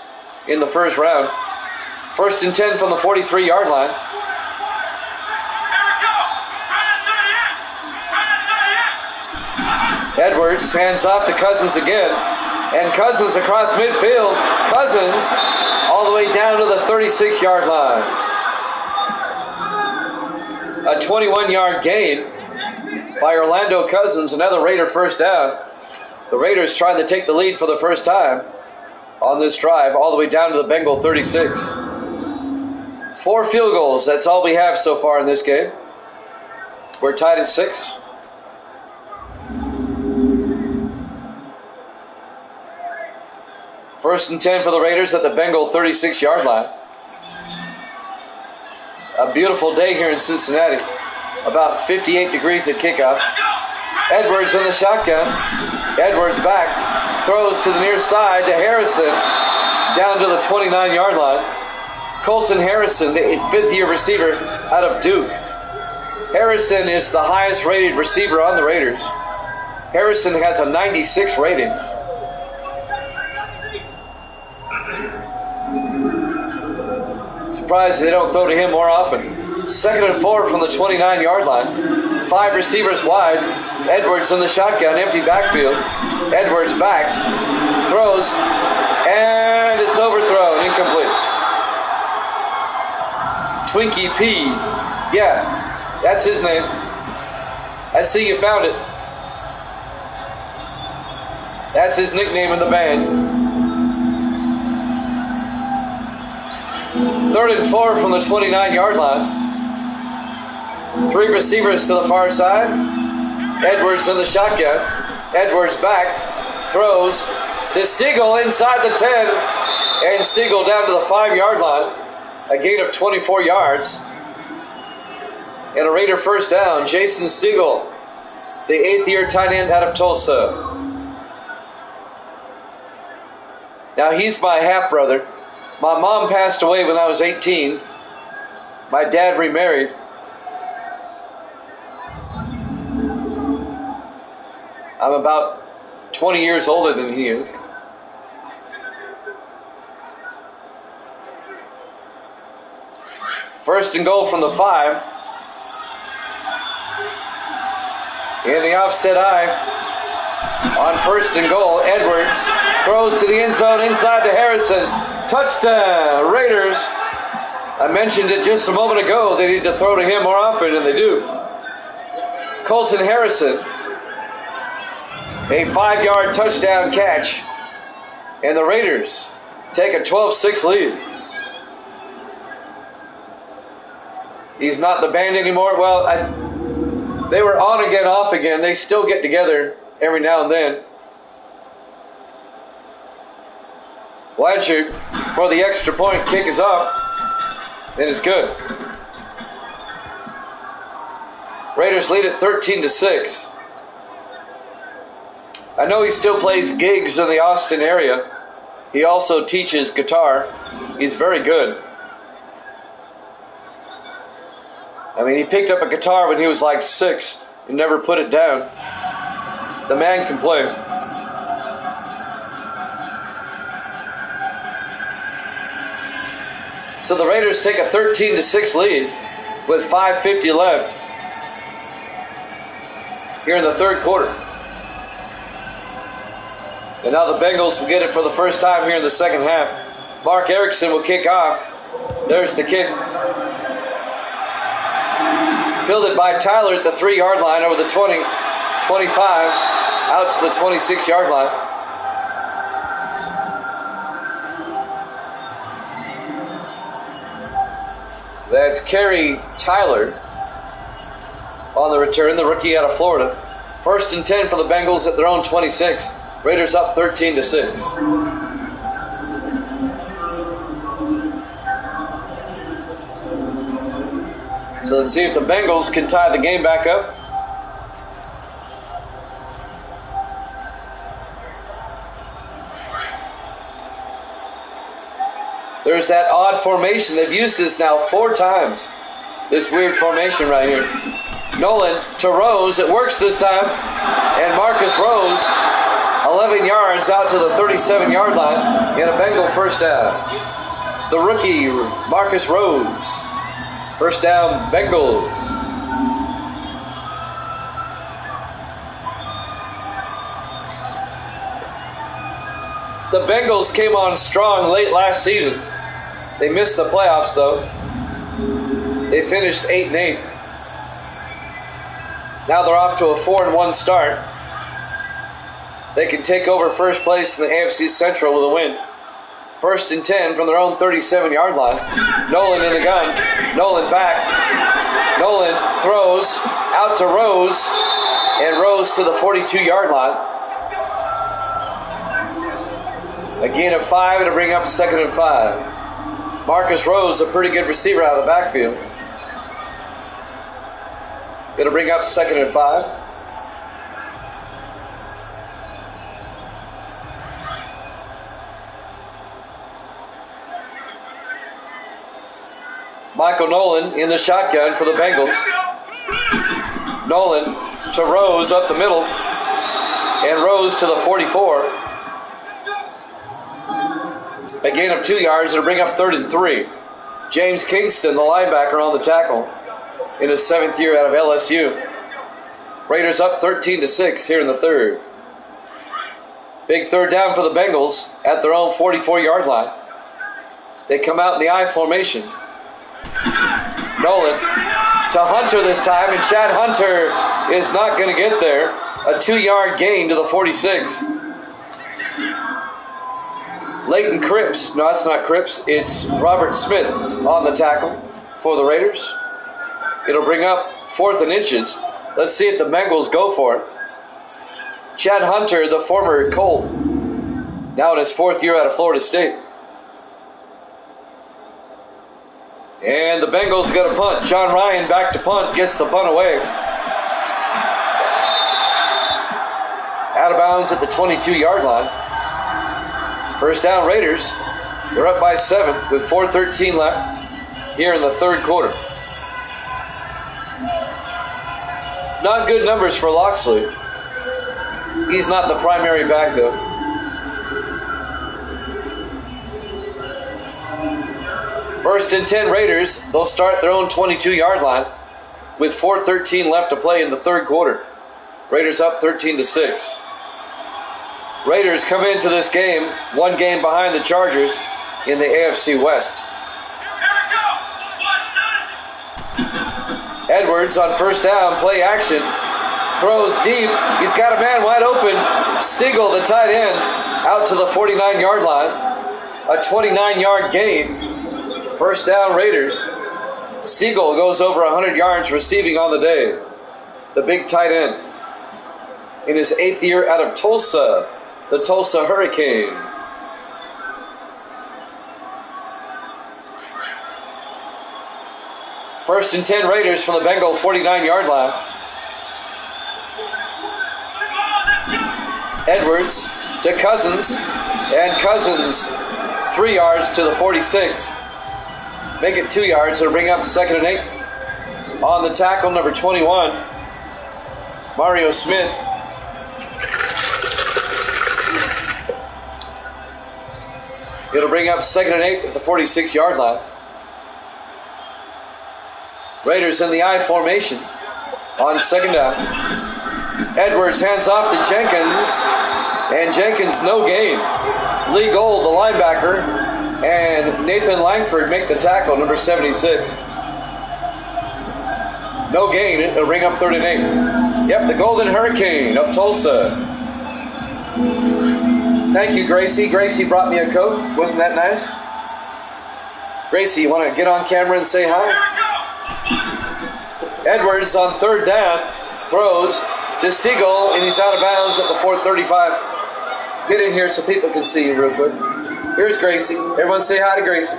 in the first round. 1st and 10 from the 43-yard line. Edwards hands off to Cousins again, and Cousins across midfield. Cousins all the way down to the 36-yard line. A 21-yard gain by Orlando Cousins, another Raider first down. The Raiders trying to take the lead for the first time on this drive, all the way down to the Bengal 36. 4 field goals, that's all we have so far in this game. We're tied at 6. First and 10 for the Raiders at the Bengal 36-yard line. A beautiful day here in Cincinnati. About 58 degrees at kickoff. Edwards in the shotgun. Edwards back. Throws to the near side to Harrison. Down to the 29-yard line. Colton Harrison, the 5th-year receiver out of Duke. Harrison is the highest rated receiver on the Raiders. Harrison has a 96 rating. Surprised they don't throw to him more often. 2nd and 4 from the 29-yard line. 5 receivers wide. Edwards in the shotgun, empty backfield. Edwards back. Throws. And it's overthrown. Incomplete. Twinkie P. Yeah, that's his name. I see you found it. That's his nickname in the band. 3rd and 4 from the 29-yard line. 3 receivers to the far side. Edwards in the shotgun. Edwards back. Throws to Siegel inside the 10. And Siegel down to the 5-yard line. A gain of 24 yards. And a Raider first down. Jason Siegel, the 8th-year tight end out of Tulsa. Now he's my half-brother. My mom passed away when I was 18. My dad remarried. I'm about 20 years older than he is. First and goal from the 5. In the offset eye. On 1st and goal, Edwards throws to the end zone inside to Harrison. Touchdown, Raiders. I mentioned it just a moment ago. They need to throw to him more often, and they do. Colton Harrison, a 5-yard touchdown catch. And the Raiders take a 12-6 lead. He's not the band anymore. Well, they were on again, off again. They still get together every now and then. Blanchard for the extra point. Kick is up. And it's good. Raiders lead at 13-6. I know he still plays gigs in the Austin area. He also teaches guitar. He's very good. I mean, he picked up a guitar when he was like 6 and never put it down. The man can play. So the Raiders take a 13-6 lead with 5:50 left here in the third quarter. And now the Bengals will get it for the first time here in the second half. Mark Erickson will kick off. There's the kick. Fielded by Tyler at the 3-yard line over the 20, 25, out to the 26-yard line. That's Kerry Tyler on the return, the rookie out of Florida. 1st and 10 for the Bengals at their own 26. Raiders up 13-6. So let's see if the Bengals can tie the game back up. There's that odd formation. They've used this now 4 times. This weird formation right here. Nolan to Rose. It works this time. And Marcus Rose, 11 yards out to the 37-yard line in a Bengal first down. The rookie, Marcus Rose. First down, Bengals. The Bengals came on strong late last season. They missed the playoffs, though. They finished 8-8. Now they're off to a 4-1 start. They can take over first place in the AFC Central with a win. 1st and 10 from their own 37-yard line. Nolan in the gun. Nolan back. Nolan throws out to Rose. And Rose to the 42-yard line. A gain of 5 to bring up 2nd and 5. Marcus Rose, a pretty good receiver out of the backfield. Going to bring up 2nd and 5. Michael Nolan in the shotgun for the Bengals. Nolan to Rose up the middle. And Rose to the 44. A gain of 2 yards to bring up 3rd and 3. James Kingston, the linebacker, on the tackle in his 7th year out of LSU. Raiders up 13-6 here in the third. Big third down for the Bengals at their own 44-yard line. They come out in the I formation. Nolan to Hunter this time, and Chad Hunter is not going to get there. A 2-yard gain to the 46. Leighton Cripps, no, that's not Cripps, it's Robert Smith on the tackle for the Raiders. It'll bring up 4th and inches. Let's see if the Bengals go for it. Chad Hunter, the former Colt, now in his 4th year out of Florida State. And the Bengals got a punt. John Ryan back to punt, gets the punt away. Out of bounds at the 22-yard line. First down, Raiders. They're up by 7 with 4:13 left here in the third quarter. Not good numbers for Loxley. He's not the primary back, though. First and 10 Raiders. They'll start their own 22-yard line with 4:13 left to play in the third quarter. Raiders up 13-6. Raiders come into this game 1 game behind the Chargers in the AFC West. Edwards on first down, play action, throws deep. He's got a man wide open. Siegel, the tight end, out to the 49-yard line. A 29-yard gain. First down, Raiders. Siegel goes over 100 yards receiving on the day. The big tight end. In his 8th year out of Tulsa, the Tulsa Hurricane. First and 10 Raiders from the Bengal 49-yard line. Edwards to Cousins, and Cousins 3 yards to the 46. Make it 2 yards, it'll bring up 2nd and 8. On the tackle, number 21, Mario Smith. It'll bring up 2nd and 8 at the 46-yard line. Raiders in the I formation on 2nd down. Edwards hands off to Jenkins, and Jenkins no gain. Lee Gold, the linebacker, and Nathan Langford make the tackle, number 76. No gain, it'll bring up 3rd and 8. Yep, the Golden Hurricane of Tulsa. Thank you, Gracie. Gracie brought me a coat. Wasn't that nice? Gracie, you want to get on camera and say hi? Edwards on 3rd down throws to Siegel, and he's out of bounds at the 4:35. Get in here so people can see you real quick. Here's Gracie. Everyone say hi to Gracie.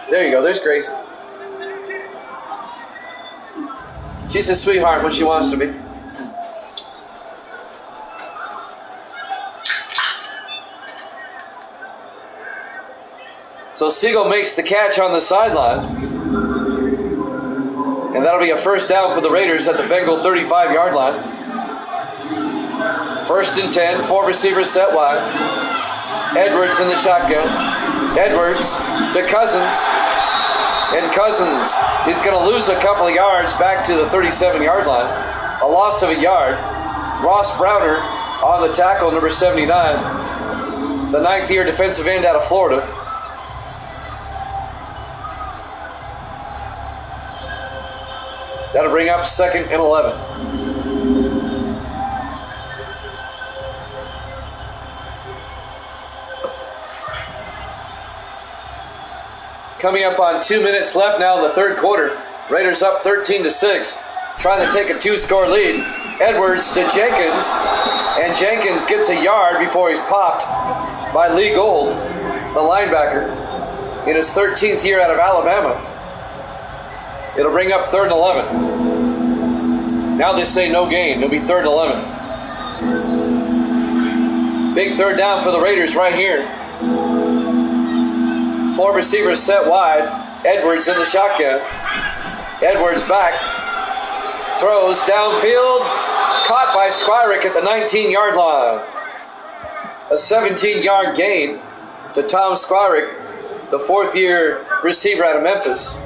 There you go. There's Gracie. She's a sweetheart when she wants to be. So Siegel makes the catch on the sideline. And that'll be a 1st down for the Raiders at the Bengal 35-yard line. 1st and 10, 4 receivers set wide. Edwards in the shotgun. Edwards to Cousins. And Cousins is going to lose a couple of yards back to the 37-yard line. A loss of a yard. Ross Browner on the tackle, number 79. The 9th-year defensive end out of Florida. That'll bring up 2nd and 11. Coming up on 2 minutes left now in the 3rd quarter. Raiders up 13-6, trying to take a 2-score lead. Edwards to Jenkins, and Jenkins gets a yard before he's popped by Lee Gold, the linebacker, in his 13th year out of Alabama. It'll bring up 3rd and 11. Now they say no gain. It'll be 3rd and 11. Big 3rd down for the Raiders right here. 4 receivers set wide. Edwards in the shotgun. Edwards back. Throws downfield. Caught by Squirick at the 19-yard line. A 17-yard gain to Tom Squirick, the 4th-year receiver out of Memphis.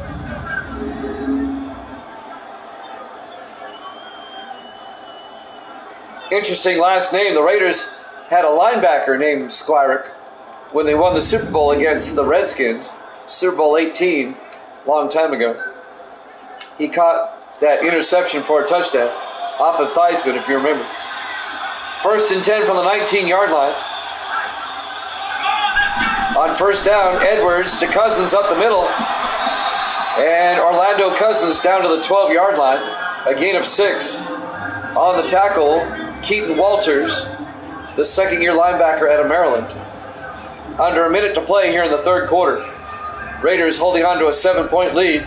Interesting last name. The Raiders had a linebacker named Squirick when they won the Super Bowl against the Redskins, Super Bowl 18, long time ago. He caught that interception for a touchdown off of Theismann, if you remember. 1st and 10 from the 19-yard line. On 1st down, Edwards to Cousins up the middle. And Orlando Cousins down to the 12-yard line. A gain of 6. On the tackle, Keaton Walters, the 2nd-year linebacker out of Maryland. Under a minute to play here in the 3rd quarter. Raiders holding on to a 7-point lead,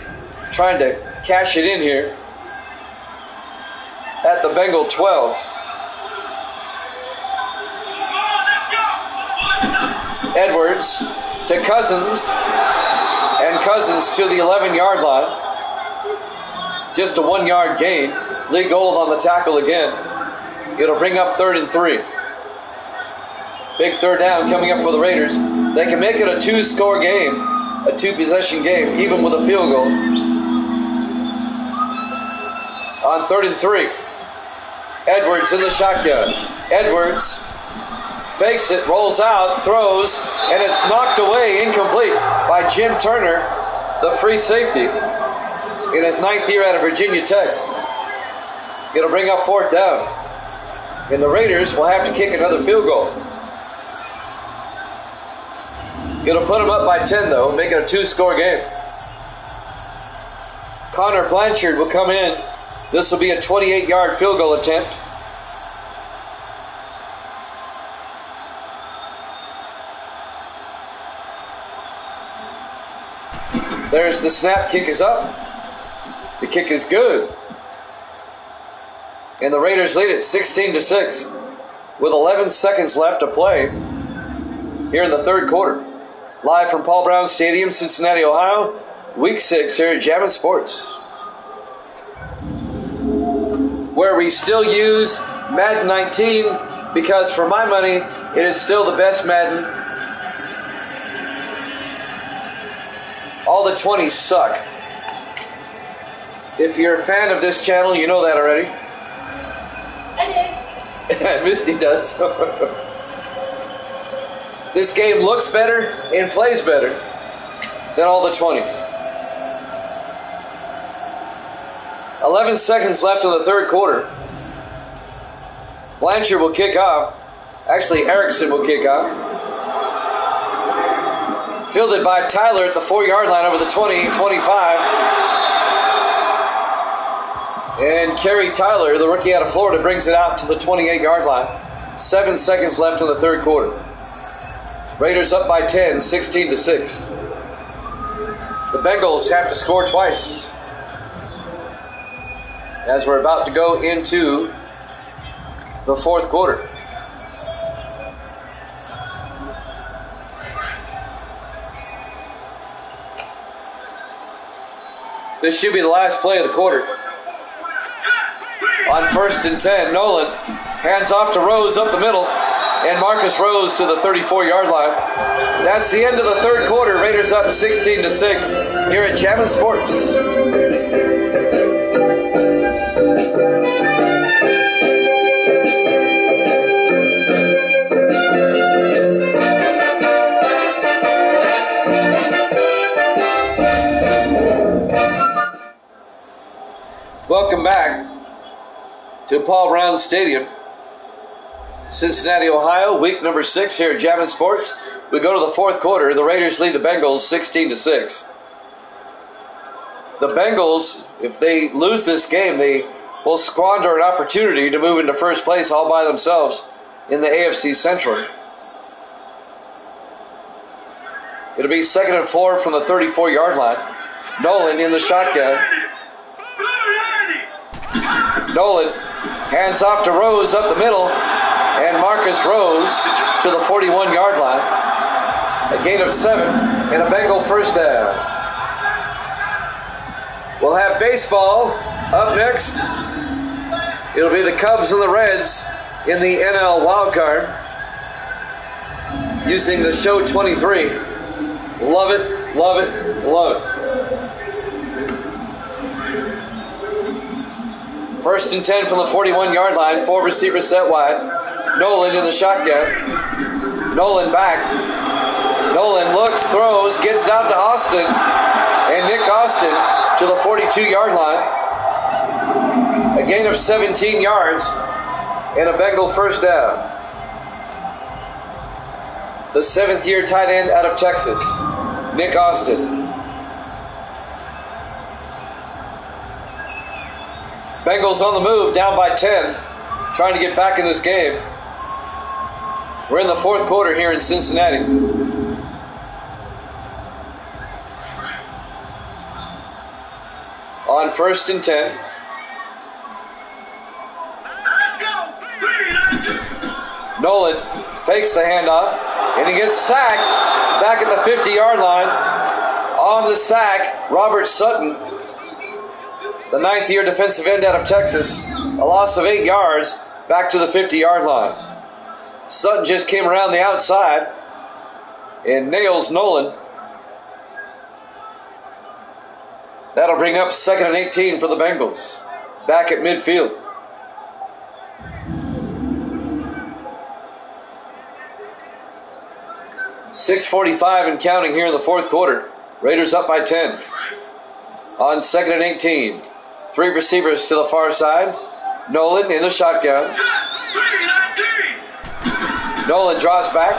trying to cash it in here at the Bengal 12. Edwards to Cousins, and Cousins to the 11-yard line. Just a 1-yard gain. Lee Gold on the tackle again. It'll bring up 3rd and 3. Big 3rd down coming up for the Raiders. They can make it a 2-score game, a 2-possession game, even with a field goal. On 3rd and 3, Edwards in the shotgun. Edwards fakes it, rolls out, throws, and it's knocked away, incomplete, by Jim Turner, the free safety, in his 9th year out of Virginia Tech. It'll bring up 4th down. And the Raiders will have to kick another field goal. It'll put them up by 10, though, make it a 2-score game. Connor Blanchard will come in. This will be a 28-yard field goal attempt. There's the snap. Kick is up. The kick is good. And the Raiders lead it 16-6 with 11 seconds left to play here in the third quarter. Live from Paul Brown Stadium, Cincinnati, Ohio. Week 6 here at Jammin' Sports, where we still use Madden 19 because for my money, it is still the best Madden. All the 20s suck. If you're a fan of this channel, you know that already. I did. Misty does. This game looks better and plays better than all the 20s. 11 seconds left in the third quarter. Blanchard will kick off. Actually, Erickson will kick off. Fielded by Tyler at the 4-yard line over the 20-25. And Kerry Tyler, the rookie out of Florida, brings it out to the 28-yard line. 7 seconds left in the third quarter. Raiders up by 10, 16-6. The Bengals have to score twice as we're about to go into the fourth quarter. This should be the last play of the quarter. On 1st and 10, Nolan hands off to Rose up the middle, and Marcus Rose to the 34-yard line. That's the end of the third quarter. Raiders up 16-6 here at Jammin' Sports. Welcome back to Paul Brown Stadium, Cincinnati, Ohio, week number 6 here at Jammin' Sports. We go to the fourth quarter. The Raiders lead the Bengals 16-6. The Bengals, if they lose this game, they will squander an opportunity to move into first place all by themselves in the AFC Central. It'll be 2nd and 4 from the 34-yard line. Nolan in the shotgun. Nolan hands off to Rose up the middle, and Marcus Rose to the 41-yard line. A gain of 7 and a Bengal first down. We'll have baseball up next. It'll be the Cubs and the Reds in the NL wildcard using the Show 23. Love it, love it, love it. 1st and 10 from the 41-yard line. 4 receivers set wide. Nolan in the shotgun. Nolan back. Nolan looks, throws, gets it out to Austin. And Nick Austin to the 42-yard line. A gain of 17 yards and a Bengal first down. The 7th-year tight end out of Texas, Nick Austin. Bengals on the move, down by 10, trying to get back in this game. We're in the fourth quarter here in Cincinnati. On 1st and 10. Nolan fakes the handoff, and he gets sacked back at the 50-yard line. On the sack, Robert Sutton, the 9th-year defensive end out of Texas, a loss of 8 yards back to the 50-yard line. Sutton just came around the outside and nails Nolan. That'll bring up 2nd and 18 for the Bengals, back at midfield. .6:45 and counting here in the fourth quarter. Raiders up by 10. On 2nd and 18. 3 receivers to the far side. Nolan in the shotgun. Nolan draws back,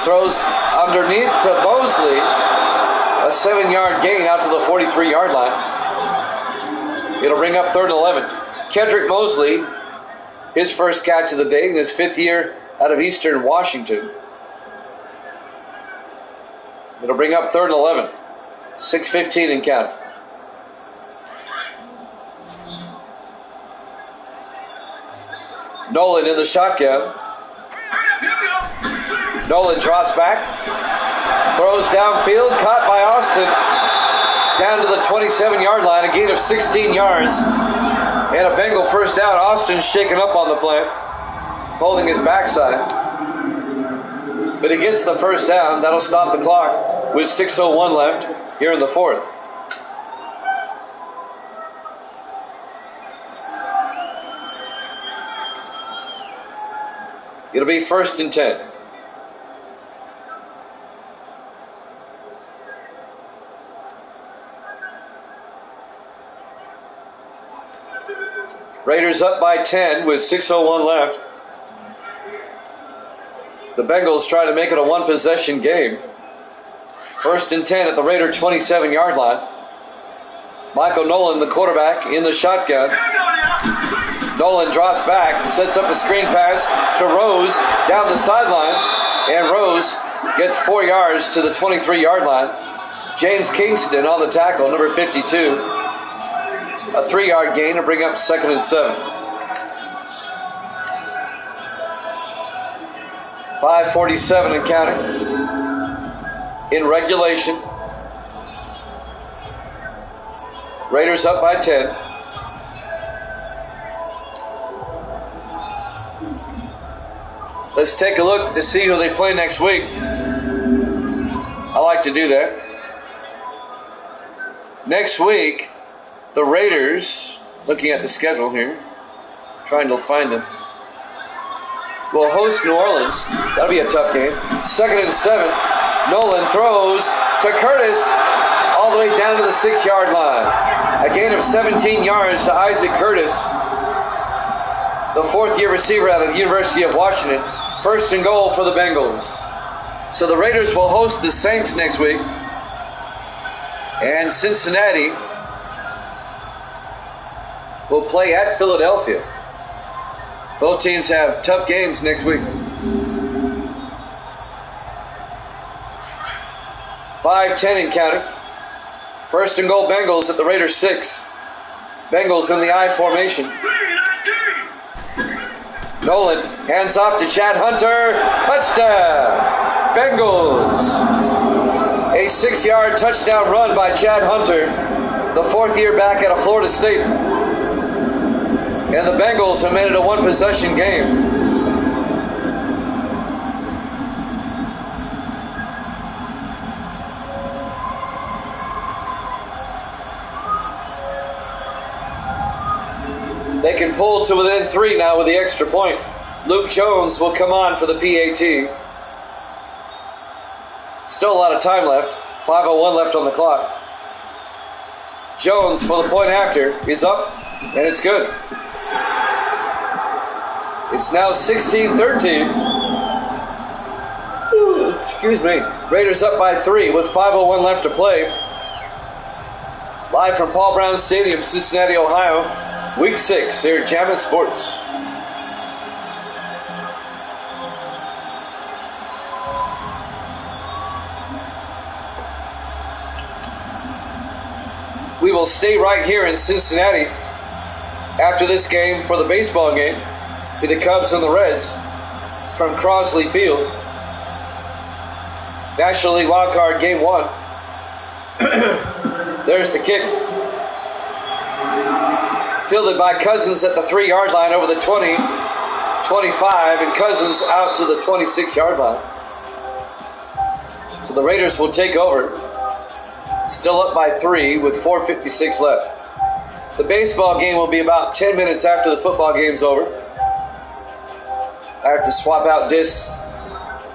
throws underneath to Mosley. A 7-yard gain out to the 43-yard line. It'll bring up 3rd and 11. Kendrick Mosley, his first catch of the day in his 5th year out of Eastern Washington. It'll bring up 3rd and 11. 6:15 and count. Nolan in the shotgun. Nolan drops back. Throws downfield. Caught by Austin. Down to the 27-yard line. A gain of 16 yards. And a Bengal first down. Austin's shaken up on the play, holding his backside. But he gets the first down. That'll stop the clock with 6:01 left here in the 4th. It'll be 1st and 10. Raiders up by 10 with 6:01 left. The Bengals try to make it a one-possession game. 1st and 10 at the Raider 27-yard line. Michael Nolan, the quarterback, in the shotgun. Nolan drops back, sets up a screen pass to Rose down the sideline, and Rose gets 4 yards to the 23-yard line. James Kingston on the tackle, number 52. A 3-yard gain to bring up 2nd and 7. 5:47 and counting. In regulation. Raiders up by 10. Let's take a look to see who they play next week. I like to do that. Next week, the Raiders, looking at the schedule here, trying to find them, will host New Orleans. That'll be a tough game. 2nd and 7. Nolan throws to Curtis all the way down to the 6-yard line. A gain of 17 yards to Isaac Curtis, the 4th-year receiver out of the University of Washington. 1st and goal for the Bengals. So the Raiders will host the Saints next week. And Cincinnati will play at Philadelphia. Both teams have tough games next week. 5:10 and counting. 1st and goal Bengals at the Raiders 6. Bengals in the I formation. Nolan hands off to Chad Hunter. Touchdown! Bengals. A 6-yard touchdown run by Chad Hunter, the 4th year back out of Florida State. And the Bengals have made it a one-possession game. They can pull to within 3 now with the extra point. Luke Jones will come on for the PAT. Still a lot of time left. 5:01 left on the clock. Jones for the point after is up, and it's good. It's now 16-13. Excuse me. Raiders up by 3 with 5:01 left to play. Live from Paul Brown Stadium, Cincinnati, Ohio. Week 6 here at Jammin' Sports. We will stay right here in Cincinnati after this game for the baseball game. Be the Cubs and the Reds from Crosley Field. National League Wildcard Game 1. There's the kick. Fielded by Cousins at the 3-yard line over the 20, 25, and Cousins out to the 26-yard line. So the Raiders will take over. Still up by 3 with 4:56 left. The baseball game will be about 10 minutes after the football game's over. I have to swap out discs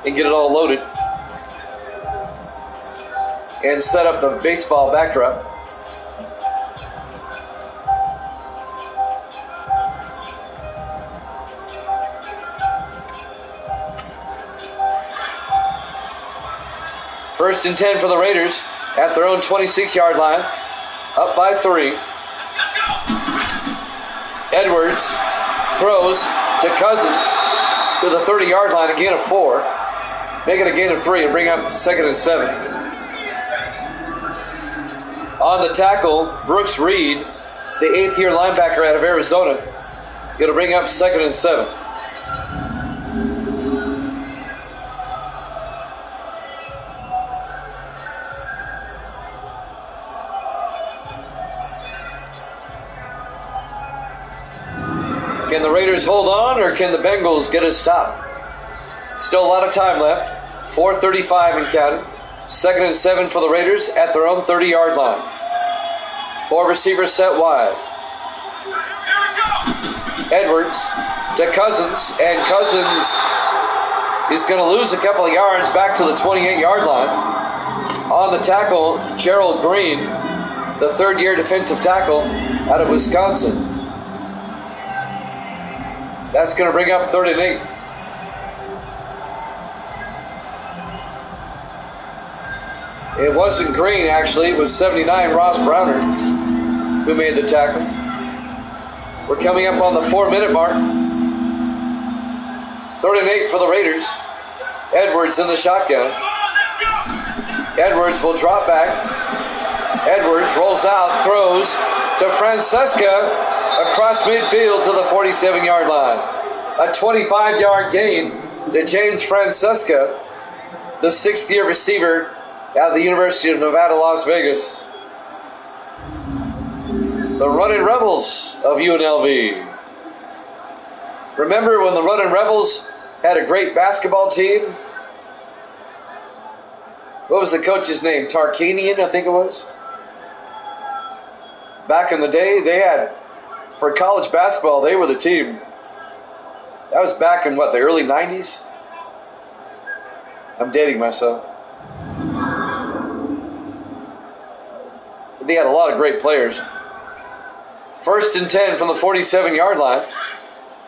and get it all loaded and set up the baseball backdrop. First and 10 for the Raiders at their own 26-yard line. Up by 3. Edwards throws to Cousins to the 30-yard line, a gain of 4. Make it a gain of 3 and bring up 2nd and 7. On the tackle, Brooks Reed, the 8th-year linebacker out of Arizona, going to bring up 2nd and 7. Can the Raiders hold on, or can the Bengals get a stop? Still a lot of time left. 4:35 and counting. 2nd and 7 for the Raiders at their own 30-yard line. 4 receivers set wide. Edwards to Cousins, and Cousins is going to lose a couple of yards back to the 28-yard line. On the tackle, Gerald Green, the 3rd-year defensive tackle out of Wisconsin. That's going to bring up 3rd and 8. It wasn't Green, actually. It was 79, Ross Browner, who made the tackle. We're coming up on the 4-minute mark. 3rd and 8 for the Raiders. Edwards in the shotgun. Edwards will drop back. Edwards rolls out, throws to Francesca across midfield to the 47-yard line. A 25-yard gain to James Francesca, the 6th-year receiver out of the University of Nevada, Las Vegas. The Runnin' Rebels of UNLV. Remember when the Runnin' Rebels had a great basketball team? What was the coach's name? Tarkanian, I think it was. Back in the day, they had, for college basketball, they were the team. That was back in, what, the early 90s? I'm dating myself. They had a lot of great players. 1st and 10 from the 47-yard line.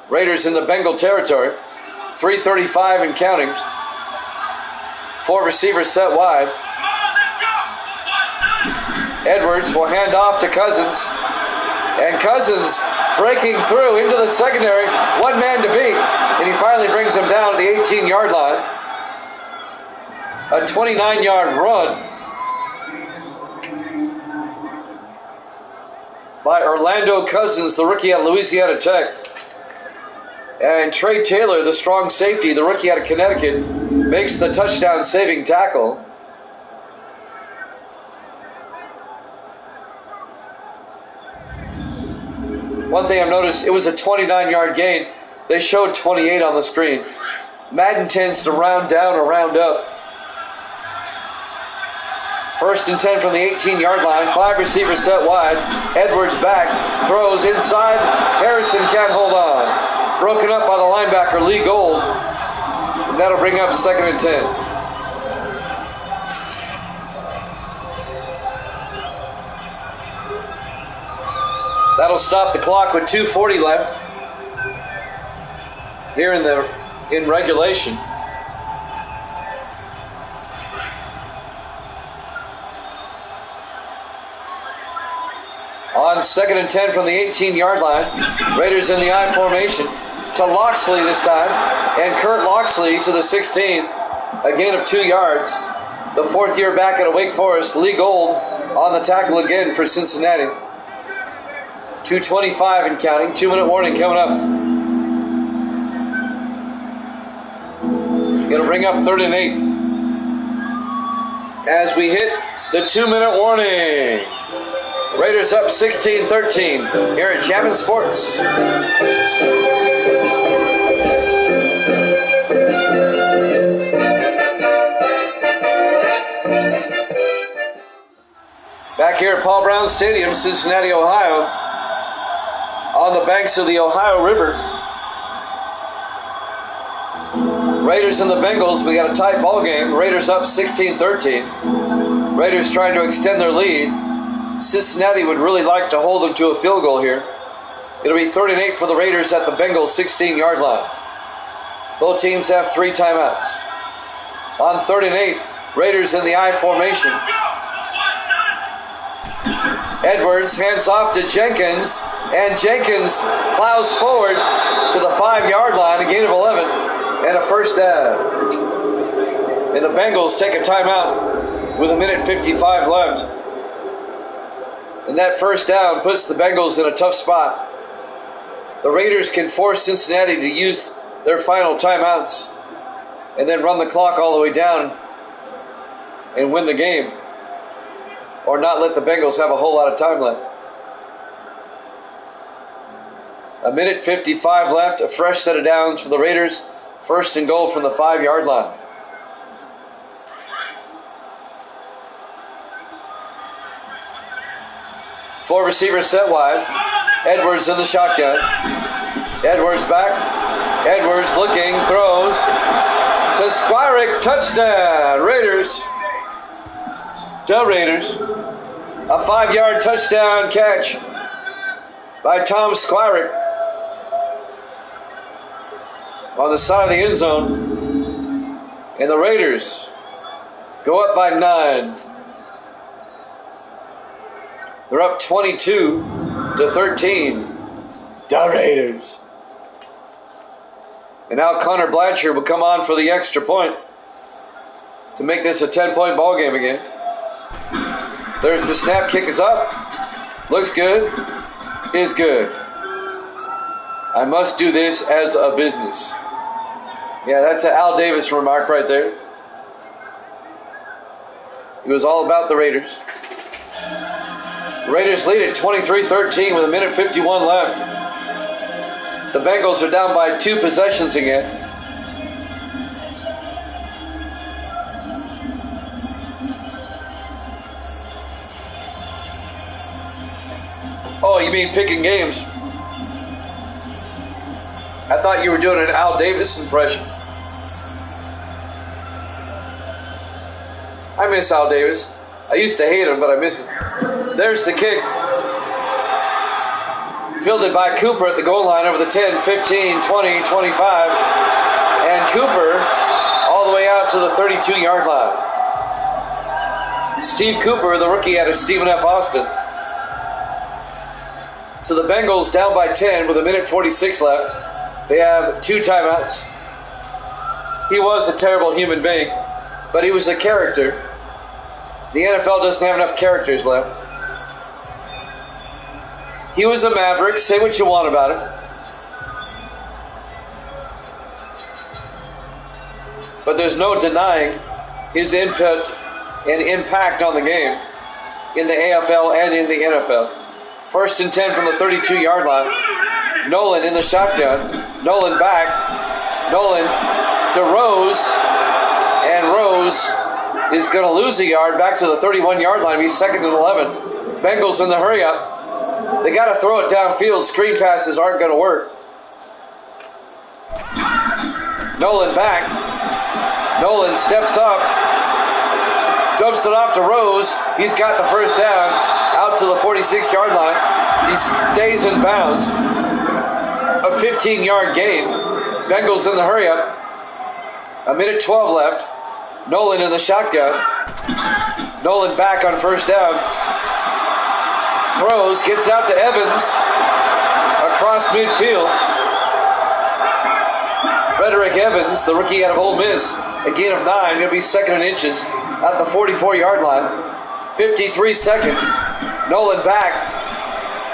Raiders in the Bengal territory. 3:35 and counting. 4 receivers set wide. Edwards will hand off to Cousins. And Cousins breaking through into the secondary. One man to beat. And he finally brings him down to the 18-yard line. A 29-yard run by Orlando Cousins, the rookie out of Louisiana Tech. And Trey Taylor, the strong safety, the rookie out of Connecticut, makes the touchdown-saving tackle. One thing I've noticed, it was a 29-yard gain. They showed 28 on the screen. Madden tends to round down or round up. 1st and 10 from the 18-yard line. 5 receivers set wide. Edwards back. Throws inside. Harrison can't hold on. Broken up by the linebacker, Lee Gold. And that'll bring up 2nd and 10. That'll stop the clock with 2:40 left. Here in regulation. On 2nd and 10 from the 18-yard line. Raiders in the I formation. To Loxley this time. And Kurt Loxley to the 16. A gain of 2 yards. The 4th-year back at Wake Forest, Lee Gold, on the tackle again for Cincinnati. 2:25 and counting. 2-minute warning coming up. Going to bring up 3rd and 8. As we hit the 2-minute warning. Raiders up 16-13 here at Chapman Sports. Back here at Paul Brown Stadium, Cincinnati, Ohio, on the banks of the Ohio River. Raiders and the Bengals, we got a tight ball game. Raiders up 16-13. Raiders trying to extend their lead. Cincinnati would really like to hold them to a field goal here. It'll be 3rd and 8 for the Raiders at the Bengals 16-yard line. Both teams have 3 timeouts. On 3rd and 8, Raiders in the I formation. Edwards hands off to Jenkins, and Jenkins plows forward to the 5-yard line, a gain of 11, and a first down. And the Bengals take a timeout with 1:55 left. And that first down puts the Bengals in a tough spot. The Raiders can force Cincinnati to use their final timeouts and then run the clock all the way down and win the game, or not let the Bengals have a whole lot of time left. 1:55 left, a fresh set of downs for the Raiders. First and goal from the 5-yard line. Four receivers set wide. Edwards in the shotgun. Edwards back. Edwards looking, throws to Squirick. Touchdown, Raiders. The Raiders. A 5-yard touchdown catch by Tom Squirick on the side of the end zone. And the Raiders go up by 9. They're up 22-13. The Raiders. And now Connor Blanchard will come on for the extra point to make this a 10-point ball game again. There's the snap. Kick is up. Looks good. Is good. I must do this as a business. Yeah, that's an Al Davis remark right there. It was all about the Raiders. The Raiders lead at 23-13 with 1:51 left. The Bengals are down by 2 possessions again. Oh, you mean picking games? I thought you were doing an Al Davis impression. I miss Al Davis. I used to hate him, but I miss him. There's the kick. Fielded by Cooper at the goal line over the 10, 15, 20, 25. And Cooper all the way out to the 32-yard line. Steve Cooper, the rookie out of Stephen F. Austin. So the Bengals down by 10 with 1:46 left. They have 2 timeouts. He was a terrible human being, but he was a character. The NFL doesn't have enough characters left. He was a Maverick. Say what you want about him. But there's no denying his input and impact on the game in the AFL and in the NFL. First and 10 from the 32-yard line. Nolan in the shotgun. Nolan back. Nolan to Rose. And Rose is going to lose a yard back to the 31-yard line. He's 2nd and 11. Bengals in the hurry up. They got to throw it downfield. Screen passes aren't going to work. Nolan back. Nolan steps up. Dumps it off to Rose. He's got the first down out to the 46-yard line. He stays in bounds. A 15-yard gain. Bengals in the hurry up. 1:12 left. Nolan in the shotgun. Nolan back on first down. Throws, gets it out to Evans. Across midfield. Frederick Evans, the rookie out of Ole Miss. A gain of 9. Going to be 2nd and inches at the 44-yard line. 53 seconds. Nolan back.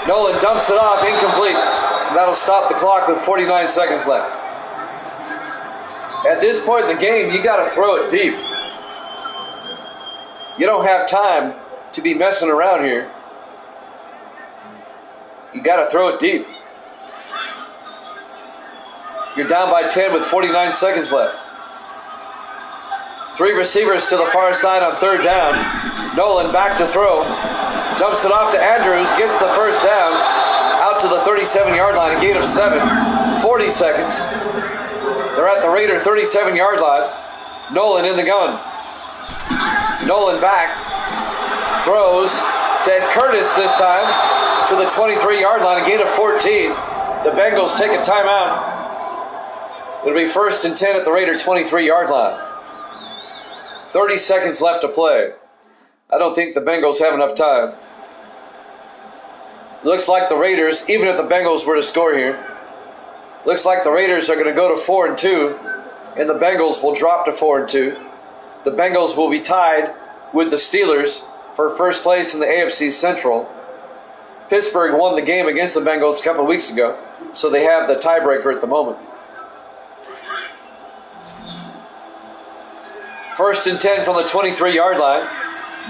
Nolan dumps it off. Incomplete. That'll stop the clock with 49 seconds left. At this point in the game, you got to throw it deep. You don't have time to be messing around here. You got to throw it deep. You're down by 10 with 49 seconds left. 3 receivers to the far side on 3rd down. Nolan back to throw. Dumps it off to Andrews. Gets the first down. Out to the 37-yard line. A gain of 7. 40 seconds. They're at the Raider 37-yard line. Nolan in the gun. Nolan back. Throws to Curtis this time to the 23-yard line. A gain of 14. The Bengals take a timeout. It'll be 1st and 10 at the Raider 23-yard line. 30 seconds left to play. I don't think the Bengals have enough time. Looks like the Raiders, even if the Bengals were to score here, looks like the Raiders are going to go to 4-2, and the Bengals will drop to 4-2. The Bengals will be tied with the Steelers for first place in the AFC Central. Pittsburgh won the game against the Bengals a couple of weeks ago, so they have the tiebreaker at the moment. 1st and 10 from the 23-yard line.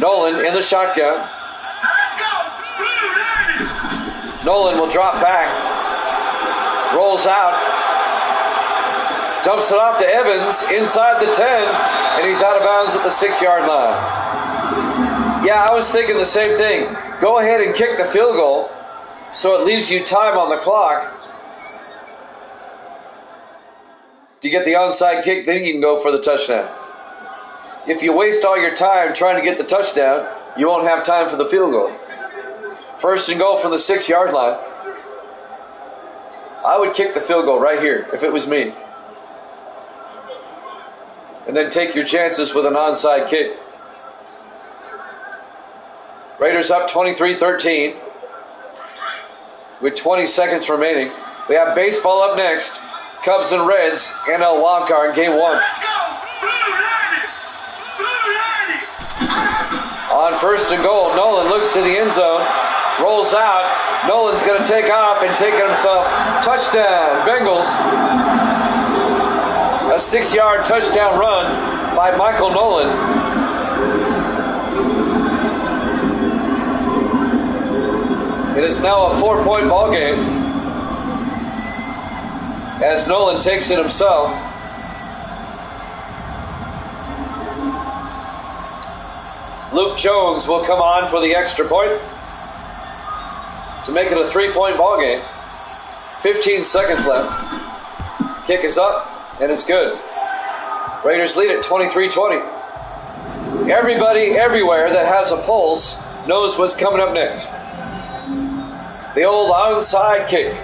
Nolan in the shotgun. Nolan will drop back, rolls out, dumps it off to Evans inside the 10, and he's out of bounds at the 6-yard line. Yeah, I was thinking the same thing. Go ahead and kick the field goal so it leaves you time on the clock to get the onside kick, then you can go for the touchdown. If you waste all your time trying to get the touchdown, you won't have time for the field goal. 1st and goal from the 6-yard line. I would kick the field goal right here if it was me. And then take your chances with an onside kick. Raiders up 23-13 with 20 seconds remaining. We have baseball up next. Cubs and Reds, NL Wildcard, Game 1. On 1st and goal, Nolan looks to the end zone, rolls out. Nolan's going to take off and take it himself. Touchdown, Bengals. A 6-yard touchdown run by Michael Nolan. It is now a 4-point ball game as Nolan takes it himself. Luke Jones will come on for the extra point to make it a 3-point ball game. 15 seconds left. Kick is up, and it's good. Raiders lead at 23-20. Everybody everywhere that has a pulse knows what's coming up next. The old onside kick.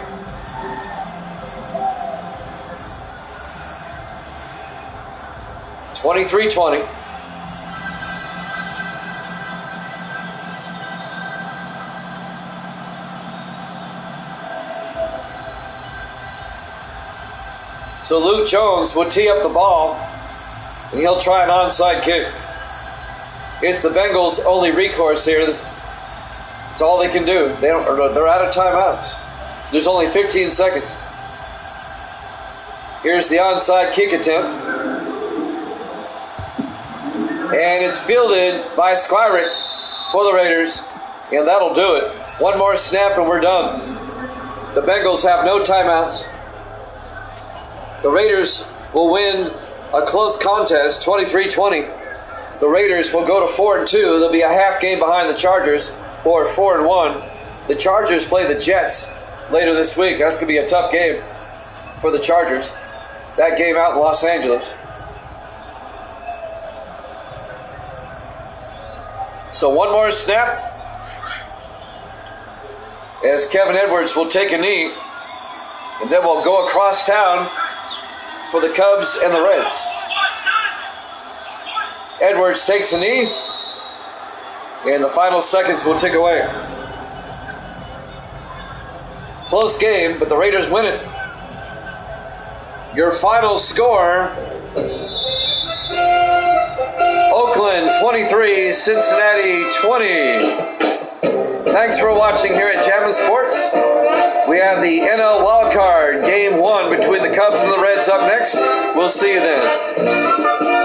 (23-20). So Luke Jones will tee up the ball, and he'll try an onside kick. It's the Bengals' only recourse here. It's all they can do. They're out of timeouts. There's only 15 seconds. Here's the onside kick attempt. And it's fielded by Squirek for the Raiders, and that'll do it. One more snap and we're done. The Bengals have no timeouts. The Raiders will win a close contest, 23-20. The Raiders will go to 4-2. They'll be a half game behind the Chargers, or 4-1. The Chargers play the Jets later this week. That's going to be a tough game for the Chargers. That game out in Los Angeles. So one more snap as Kevin Edwards will take a knee, and then we'll go across town for the Cubs and the Reds. Edwards takes a knee, and the final seconds will tick away. Close game, but the Raiders win it. Your final score: Oakland 23, Cincinnati 20. Thanks for watching here at Jammin' Sports. We have the NL Wildcard Game 1 between the Cubs and the Reds up next. We'll see you then.